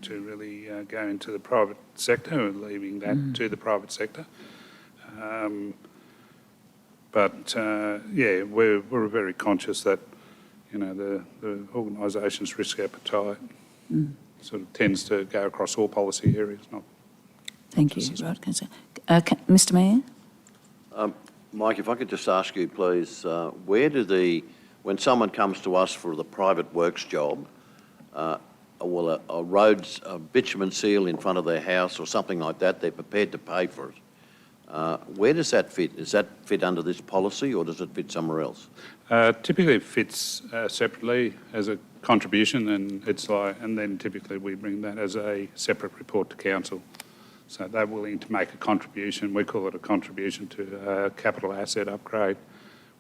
to really go into the private sector, and leaving that to the private sector. We're very conscious that the organisation's risk appetite sort of tends to go across all policy areas. Not Thank you. Right, Councillor. Mr Mayor? Mike, if I could just ask you, please, when someone comes to us for the private works job, a roads, a bitumen seal in front of their house or something like that, they're prepared to pay for it. Where does that fit? Does that fit under this policy, or does it fit somewhere else? Typically, it fits separately as a contribution, and then typically we bring that as a separate report to council. So they're willing to make a contribution. We call it a contribution to a capital asset upgrade,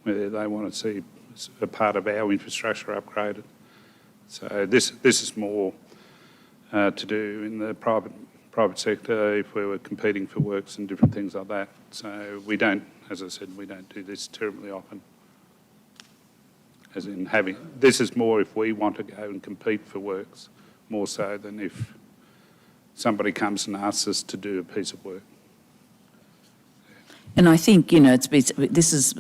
where they want to see a part of our infrastructure upgraded. So this is more to do in the private sector if we were competing for works and different things like that. So we don't, as I said, we don't do this terribly often. As in this is more if we want to go and compete for works, more so than if somebody comes and asks us to do a piece of work. And I think, this is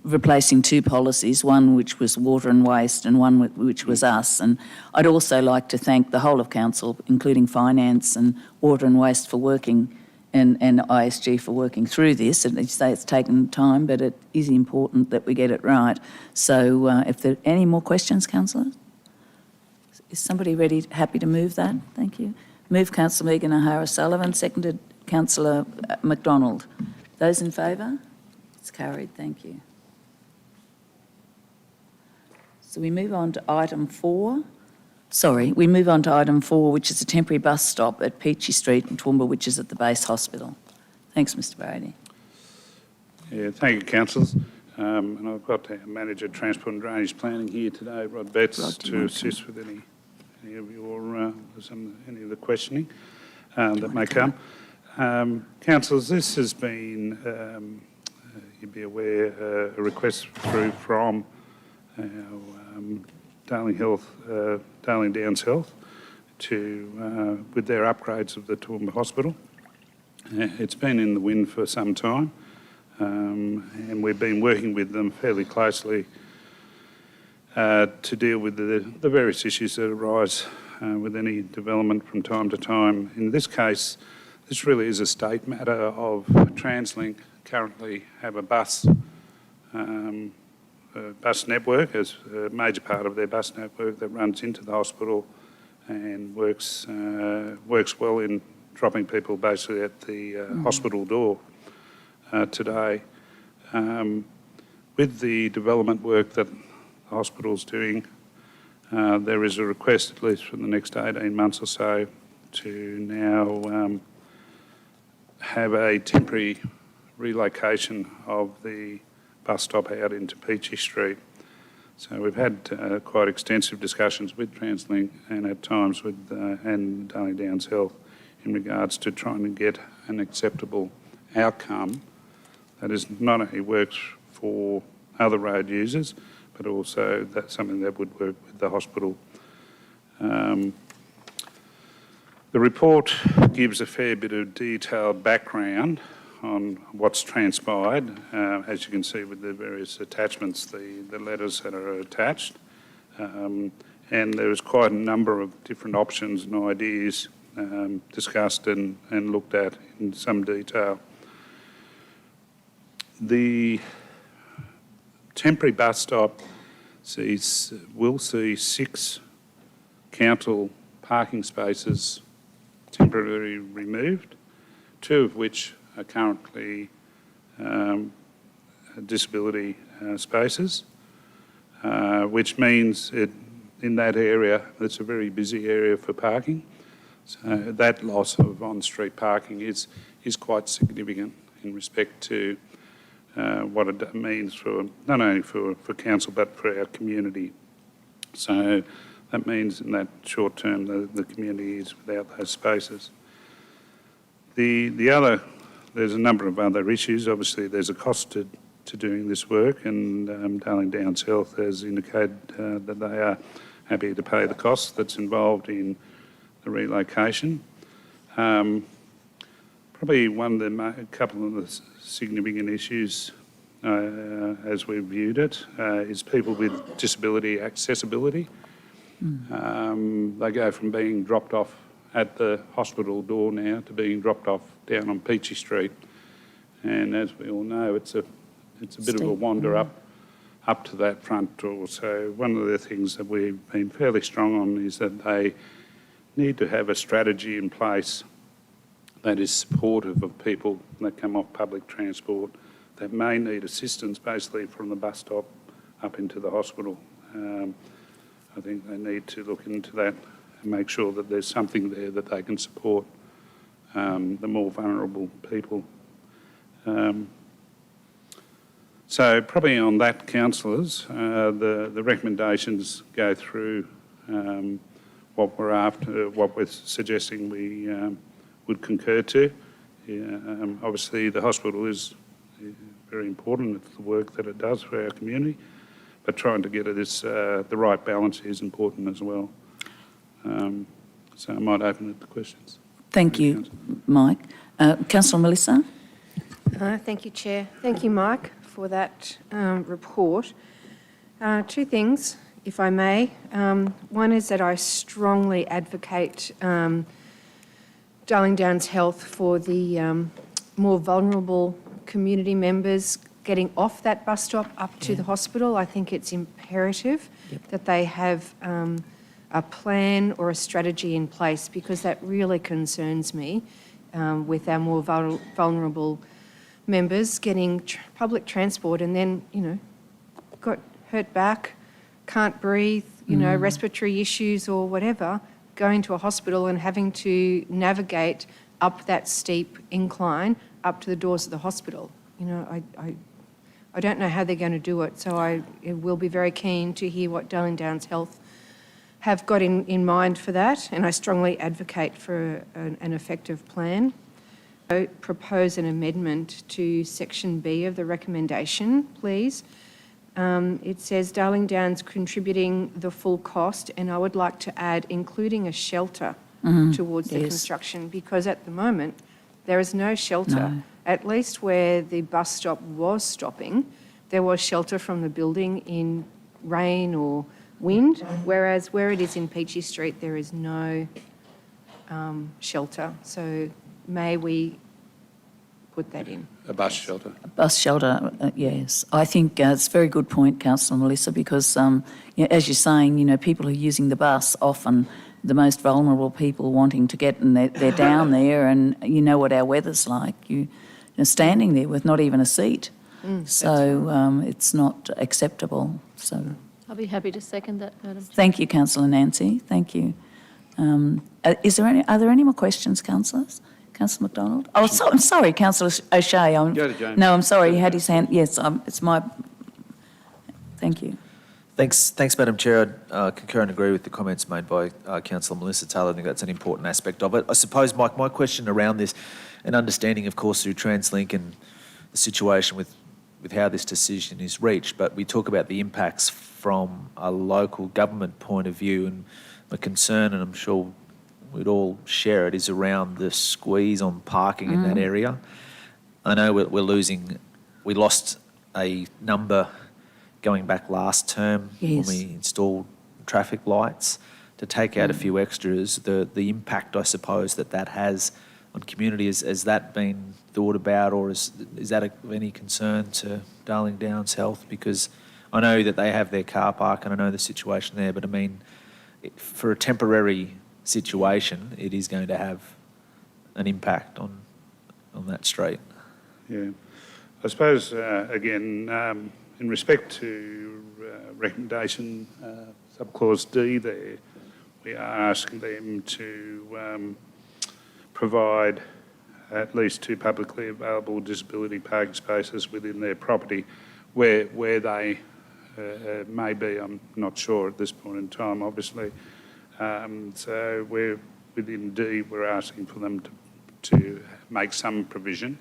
replacing two policies, one which was water and waste and one which was us. And I'd also like to thank the whole of council, including finance and water and waste, for working, and ISG for working through this. And you say it's taken time, but it is important that we get it right. So if there are any more questions, councillor? Is somebody happy to move that? Thank you. Moved Councillor Megan O'Hara-Sullivan, seconded Councillor McDonald. Those in favour? It's carried, thank you. So we move on to item 4. We move on to item 4, which is a temporary bus stop at Peachy Street in Toowoomba, which is at the base hospital. Thanks, Mr Brady. Yeah, thank you, councillors. And I've got our Manager Transport and Drainage Planning here today, Rod Betts, Rod, do you to want to assist with any of your any of the questioning that may come. Councillors, this has been, you'd be aware, a request through from our Darling Downs Health to with their upgrades of the Toowoomba Hospital. It's been in the wind for some time. And we've been working with them fairly closely to deal with the various issues that arise with any development from time to time. In this case, this really is a state matter of TransLink currently have a bus network as a major part of their bus network that runs into the hospital and works well in dropping people basically at the hospital door. Today. With the development work that the hospital's doing, there is a request, at least for the next 18 months or so, to now have a temporary relocation of the bus stop out into Peachy Street. So we've had quite extensive discussions with TransLink and at times with and Darling Downs Health in regards to trying to get an acceptable outcome that is not only works for other road users, but also that's something that would work with the hospital. The report gives a fair bit of detailed background on what's transpired, as you can see with the various attachments, the letters that are attached. And there was quite a number of different options and ideas discussed and looked at in some detail. The temporary bus stop will see 6 council parking spaces temporarily removed, 2 of which are currently disability spaces, which means in that area, it's a very busy area for parking. So that loss of on-street parking is quite significant in respect to what it means for not only for council but for our community. So that means in that short term the community is without those spaces. There's a number of other issues. Obviously there's a cost to doing this work, and Darling Downs Health has indicated that they are happy to pay the cost that's involved in the relocation. Probably a couple of the significant issues as we've viewed it is people with disability accessibility. They go from being dropped off at the hospital door now to being dropped off down on Peachy Street. And as we all know, it's a bit of a wander up to that front door. So one of the things that we've been fairly strong on is that they need to have a strategy in place that is supportive of people that come off public transport that may need assistance basically from the bus stop up into the hospital. I think they need to look into that and make sure that there's something there that they can support the more vulnerable people. So probably on that, councillors, the recommendations go through what we're after, what we're suggesting we would concur to. Obviously, the hospital is very important. It's the work that it does for our community, but trying to get the right balance is important as well. So I might open it to questions. Thank you, Mike. Councillor Melissa? Thank you, Chair. Thank you, Mike, for that report. 2 things, if I may. One is that I strongly advocate Darling Downs Health for the more vulnerable community members getting off that bus stop up to the hospital. I think it's imperative that they have a plan or a strategy in place, because that really concerns me with our more vulnerable members getting public transport and then, got hurt back, can't breathe, respiratory issues or whatever, going to a hospital and having to navigate up that steep incline up to the doors of the hospital. I I don't know how they're going to do it, so I will be very keen to hear what Darling Downs Health have got in mind for that, and I strongly advocate for an effective plan. I propose an amendment to Section B of the recommendation, please. It says Darling Downs contributing the full cost, and I would like to add including a shelter towards the construction, because at the moment there is no shelter. No. At least where the bus stop was stopping, there was shelter from the building in rain or wind, whereas where it is in Peachy Street, there is no shelter. So may we put that in? A bus shelter. Bus shelter, yes. I think it's a very good point, Councillor Melissa, because as you're saying, people who are using the bus, often the most vulnerable people wanting to get, and they're down there, and you know what our weather's like. You're standing there with not even a seat. So it's not acceptable. So I'll be happy to second that, Madam Chair. thank you, Councillor Nancy. Thank you. Are there any more questions, councillors? Councillor McDonald? Oh, I'm sorry, Councillor O'Shea. Go to James. No, I'm sorry, he had his hand. Yes, it's my... Thank you. Thanks, Madam Chair. I concur and agree with the comments made by Councillor Melissa Taylor. I think that's an important aspect of it. I suppose, Mike, my question around this, and understanding, of course, through TransLink and the situation with how this decision is reached, but we talk about the impacts from a local government point of view, and my concern, and I'm sure we'd all share it, is around the squeeze on parking in that area. I know we lost a number going back last term when we installed traffic lights to take out a few extras. The impact, I suppose, that has on community, has that been thought about, or is that of any concern to Darling Downs Health? Because I know that they have their car park and I know the situation there, but I mean, for a temporary situation, it is going to have an impact on that street. Yeah. I suppose, again, in respect to recommendation, subclause D there, we are asking them to provide at least 2 publicly available disability parking spaces within their property where they may be. I'm not sure at this point in time, obviously. So we're within D, we're asking for them to make some provision.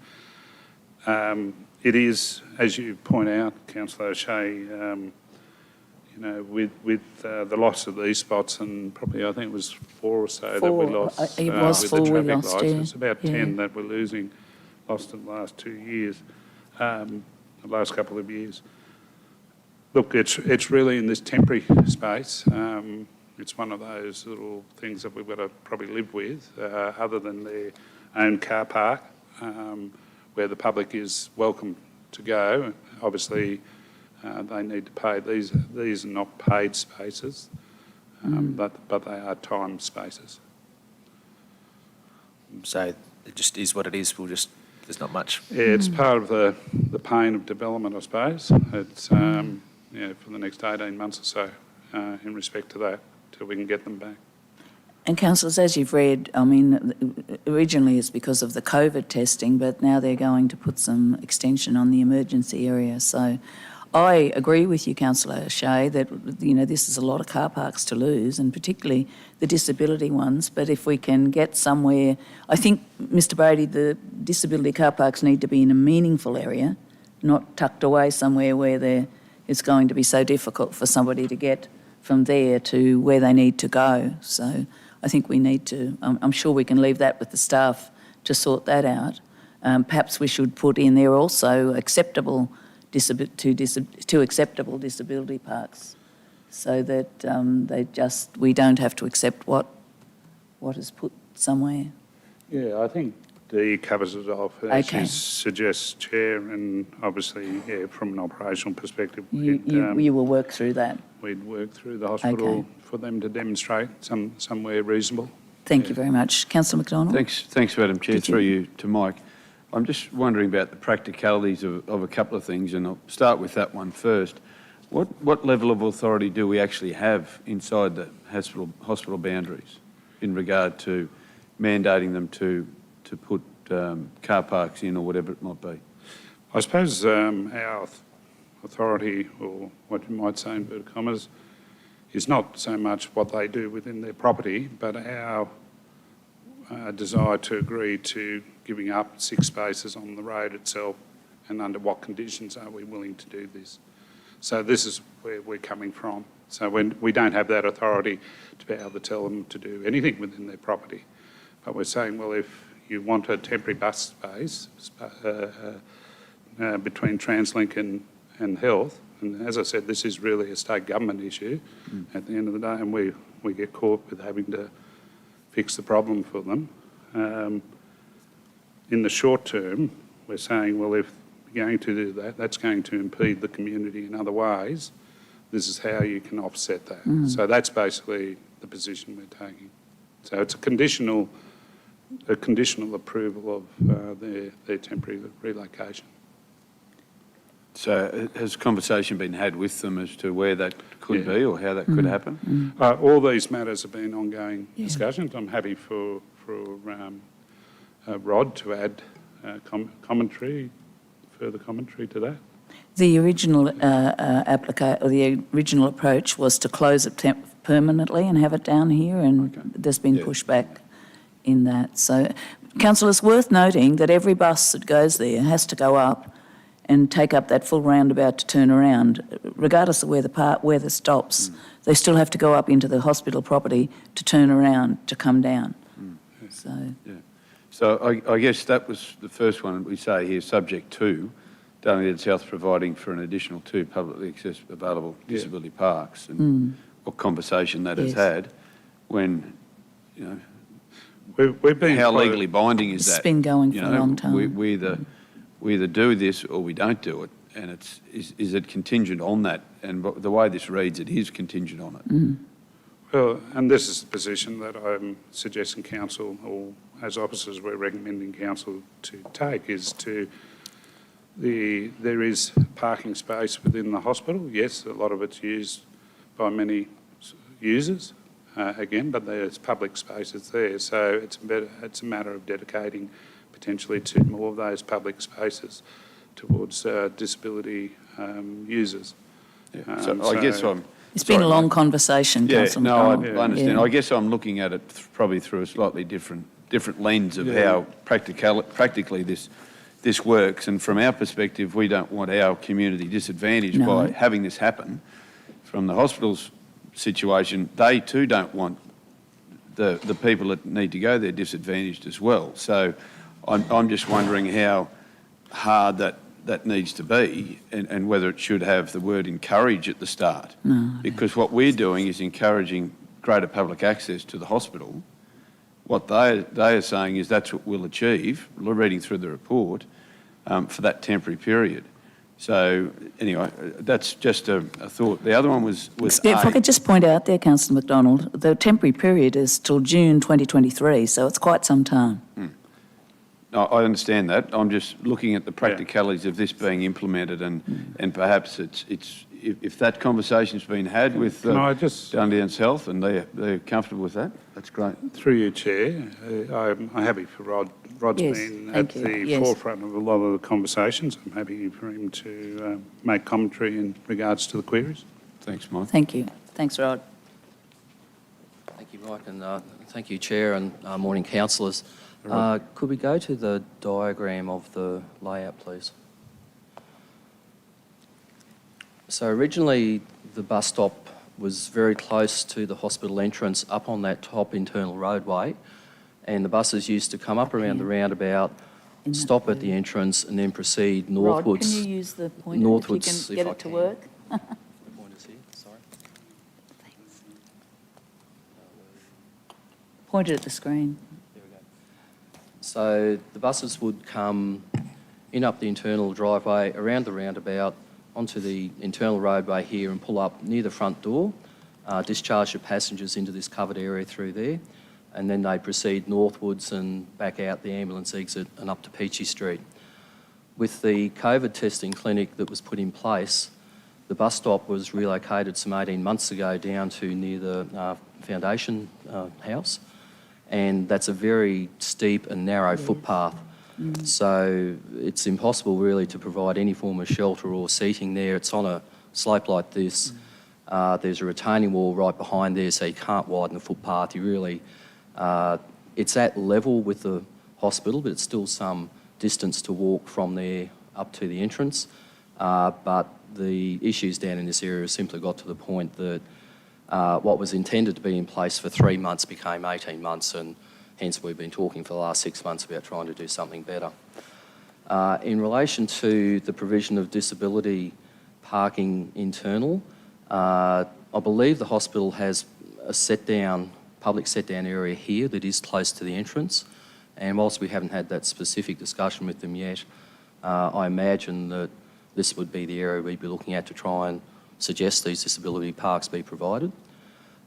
It is, as you point out, Councillor O'Shea, with the loss of these spots, and probably I think it was 4 or so that we lost It was with 4 the we traffic lost, lights. yeah. It's about 10 that we're lost in the last 2 years, the last couple of years. Look, it's really in this temporary space. It's one of those little things that we've got to probably live with, other than their own car park, where the public is welcome to go. Obviously, they need to pay. These are not paid spaces, but they are timed spaces. So it just is what it is. There's not much. Yeah, it's part of the pain of development, I suppose. It's for the next 18 months or so in respect to that, till we can get them back. And councillors, as you've read, I mean, originally it's because of the COVID testing, but now they're going to put some extension on the emergency area. So I agree with you, Councillor O'Shea, that, this is a lot of car parks to lose, and particularly the disability ones. But if we can get somewhere, I think, Mr Brady, the disability car parks need to be in a meaningful area, not tucked away somewhere where it's going to be so difficult for somebody to get from there to where they need to go. So I think we need to, I'm sure we can leave that with the staff to sort that out. Perhaps we should put in there also acceptable acceptable disability parks, so that we don't have to accept what is put somewhere. Yeah, I think D covers it off, as you suggest, Chair, and obviously, from an operational perspective, You will work through that. We'd work through the hospital for them to demonstrate somewhere reasonable. Thank you very much. Councillor McDonald? Thanks, Madam Chair. Through you to Mike. I'm just wondering about the practicalities of a couple of things, and I'll start with that one first. What level of authority do we actually have inside the hospital boundaries in regard to mandating them to put car parks in, or whatever it might be? I suppose our authority, or what you might say in inverted commas, is not so much what they do within their property, but our desire to agree to giving up 6 spaces on the road itself, and under what conditions are we willing to do this. So this is where we're coming from. So when we don't have that authority to be able to tell them to do anything within their property. But we're saying, well, if you want a temporary bus space between TransLink and Health, and as I said, this is really a state government issue at the end of the day, and we get caught with having to fix the problem for them. In the short term, we're saying, well, if you're going to do that, that's going to impede the community in other ways. This is how you can offset that. So that's basically the position we're taking. So it's a conditional approval of their temporary relocation. So has conversation been had with them as to where that could be or how that could happen? All these matters have been ongoing discussions. I'm happy for Rod to add further commentary to that. The original the original approach was to close it permanently and have it down here, and there's been pushback in that. So, Councillor, it's worth noting that every bus that goes there has to go up and take up that full roundabout to turn around, regardless of where the stops. They still have to go up into the hospital property to turn around to come down. So I guess that was the first one we say here, subject to Darling South providing for an additional 2 publicly available disability parks, and what conversation that has had when, you know, we've been how legally binding is that? It's been going for a long time. We either do this or we don't do it, and is it contingent on that? And the way this reads, it is contingent on it. Well, and this is the position that I'm suggesting council, or as officers we're recommending council to take, is to there is parking space within the hospital. Yes, a lot of it's used by many users, again, but there's public spaces there. So it's a matter of dedicating potentially to more of those public spaces towards disability users. So I guess It's been a long conversation, Councillor McDonald. I understand. I guess I'm looking at it probably through a slightly different lens of how practically this works. And from our perspective, we don't want our community disadvantaged by having this happen. From the hospital's situation, they too don't want the people that need to go there disadvantaged as well. So I'm just wondering how hard that needs to be, and whether it should have the word encourage at the start. Because what we're doing is encouraging greater public access to the hospital. What they are saying is that's what we'll achieve, reading through the report, for that temporary period. So anyway, that's just a thought. The other one was If I could just point out there, Councillor McDonald, the temporary period is till June 2023, so it's quite some time. No, I understand that. I'm just looking at the practicalities of this being implemented, and perhaps if that conversation's been had with Darling Health and they're comfortable with that, that's great. Through you, Chair, I'm happy for Rod. Rod's been at the forefront of a lot of the conversations. I'm happy for him to make commentary in regards to the queries. Thanks, Mike. Thank you. Thanks, Rod. Thank you, Mike, and thank you, Chair, and morning, councillors. Could we go to the diagram of the layout, please? So originally, the bus stop was very close to the hospital entrance up on that top internal roadway, and the buses used to come up around the roundabout, stop at the entrance, and then proceed northwards. Rod, can you use the pointer northwards, if you can get it to work? Pointers here, sorry. Thanks. Point it at the screen. So the buses would come in up the internal driveway, around the roundabout, onto the internal roadway here and pull up near the front door, discharge the passengers into this covered area through there, and then they proceed northwards and back out the ambulance exit and up to Peachy Street. With the COVID testing clinic that was put in place, the bus stop was relocated some 18 months ago down to near the foundation house, and that's a very steep and narrow footpath. So it's impossible really to provide any form of shelter or seating there. It's on a slope like this. There's a retaining wall right behind there, so you can't widen the footpath. You really, it's at level with the hospital, but it's still some distance to walk from there up to the entrance. But the issues down in this area simply got to the point that what was intended to be in place for 3 months became 18 months, and hence we've been talking for the last 6 months about trying to do something better. In relation to the provision of disability parking internal, I believe the hospital has a public set-down area here that is close to the entrance, and whilst we haven't had that specific discussion with them yet, I imagine that this would be the area we'd be looking at to try and suggest these disability parks be provided.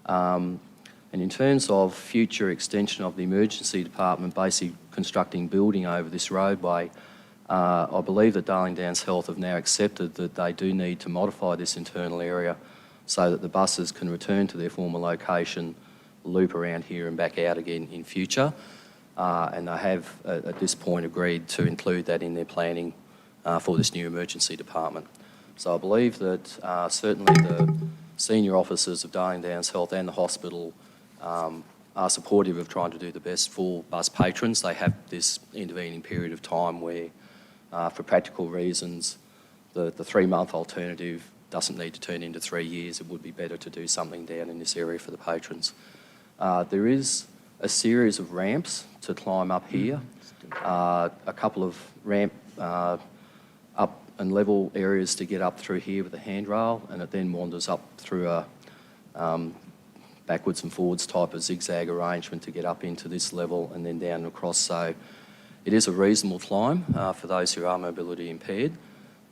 And in terms of future extension of the emergency department, basically constructing building over this roadway, I believe that Darling Downs Health have now accepted that they do need to modify this internal area so that the buses can return to their former location, loop around here and back out again in future. And they have, at this point, agreed to include that in their planning for this new emergency department. So I believe that certainly the senior officers of Darling Downs Health and the hospital are supportive of trying to do the best for bus patrons. They have this intervening period of time where, for practical reasons, the 3-month alternative doesn't need to turn into 3 years. It would be better to do something down in this area for the patrons. There is a series of ramps to climb up here, a couple of ramp up and level areas to get up through here with a handrail, and it then wanders up through a backwards and forwards type of zigzag arrangement to get up into this level and then down and across. So it is a reasonable climb for those who are mobility impaired.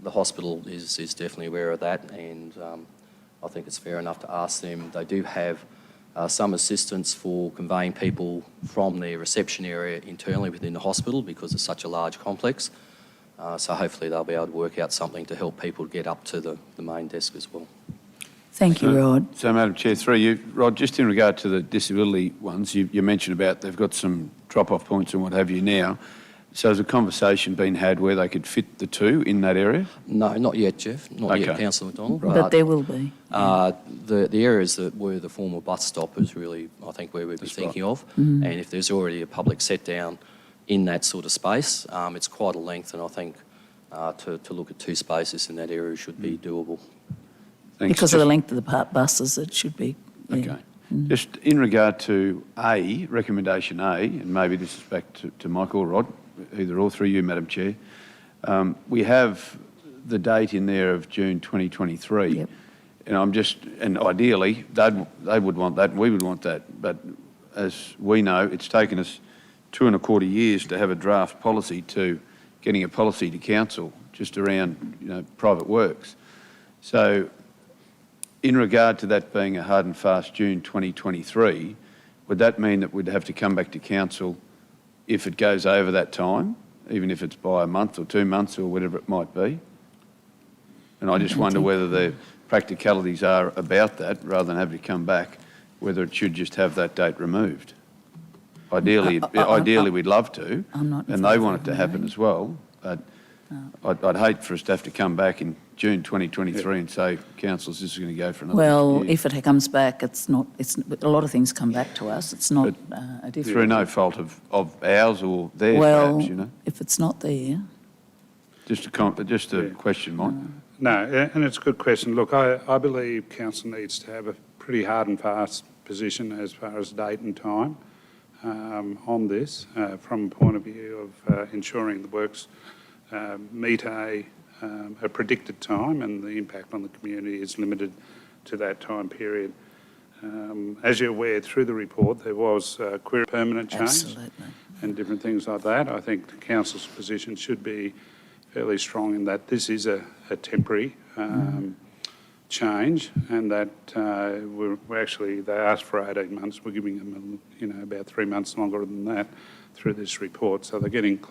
The hospital is definitely aware of that, and I think it's fair enough to ask them. They do have some assistance for conveying people from their reception area internally within the hospital because it's such a large complex. So hopefully they'll be able to work out something to help people get up to the main desk as well. Thank you, Rod. So, Madam Chair, through you, Rod, just in regard to the disability ones, you mentioned about they've got some drop-off points and what have you now. So has a conversation been had where they could fit the two in that area? No, not yet, Jeff. Not yet, Councillor McDonald. But there will be. The areas that were the former bus stop is really, I think, where we'd be thinking of. And if there's already a public set-down in that sort of space, it's quite a length, and I think to look at 2 spaces in that area should be doable. Thanks. Because of the length of the buses, it should be. Yeah. Okay. Just in regard to recommendation A, and maybe this is back to Michael or Rod, either or through you, Madam Chair. We have the date in there of June 2023. Yep. And ideally, they would want that and we would want that. But as we know, it's taken us 2.25 years to have a draft policy to getting a policy to council just around, private works. So in regard to that being a hard and fast June 2023, would that mean that we'd have to come back to council if it goes over that time, even if it's by a month or 2 months or whatever it might be? And I just wonder whether the practicalities are about that, rather than having to come back, whether it should just have that date removed. Ideally, we'd love to, and they want it to happen as well, but I'd hate for us to have to come back in June 2023 and say, councillors, this is going to go for another year. If it comes back, it's not. A lot of things come back to us. It's not a different. Through no fault of ours or theirs, perhaps, if it's not there. Just a question, Mike. No, and it's a good question. Look, I believe council needs to have a pretty hard and fast position as far as date and time on this, from a point of view of ensuring the works meet a predicted time, and the impact on the community is limited to that time period. As you're aware, through the report, there was query permanent change and different things like that. I think the council's position should be fairly strong in that this is a temporary change, and that we're actually, they asked for 18 months. We're giving them, about 3 months longer than that through this report. So they're getting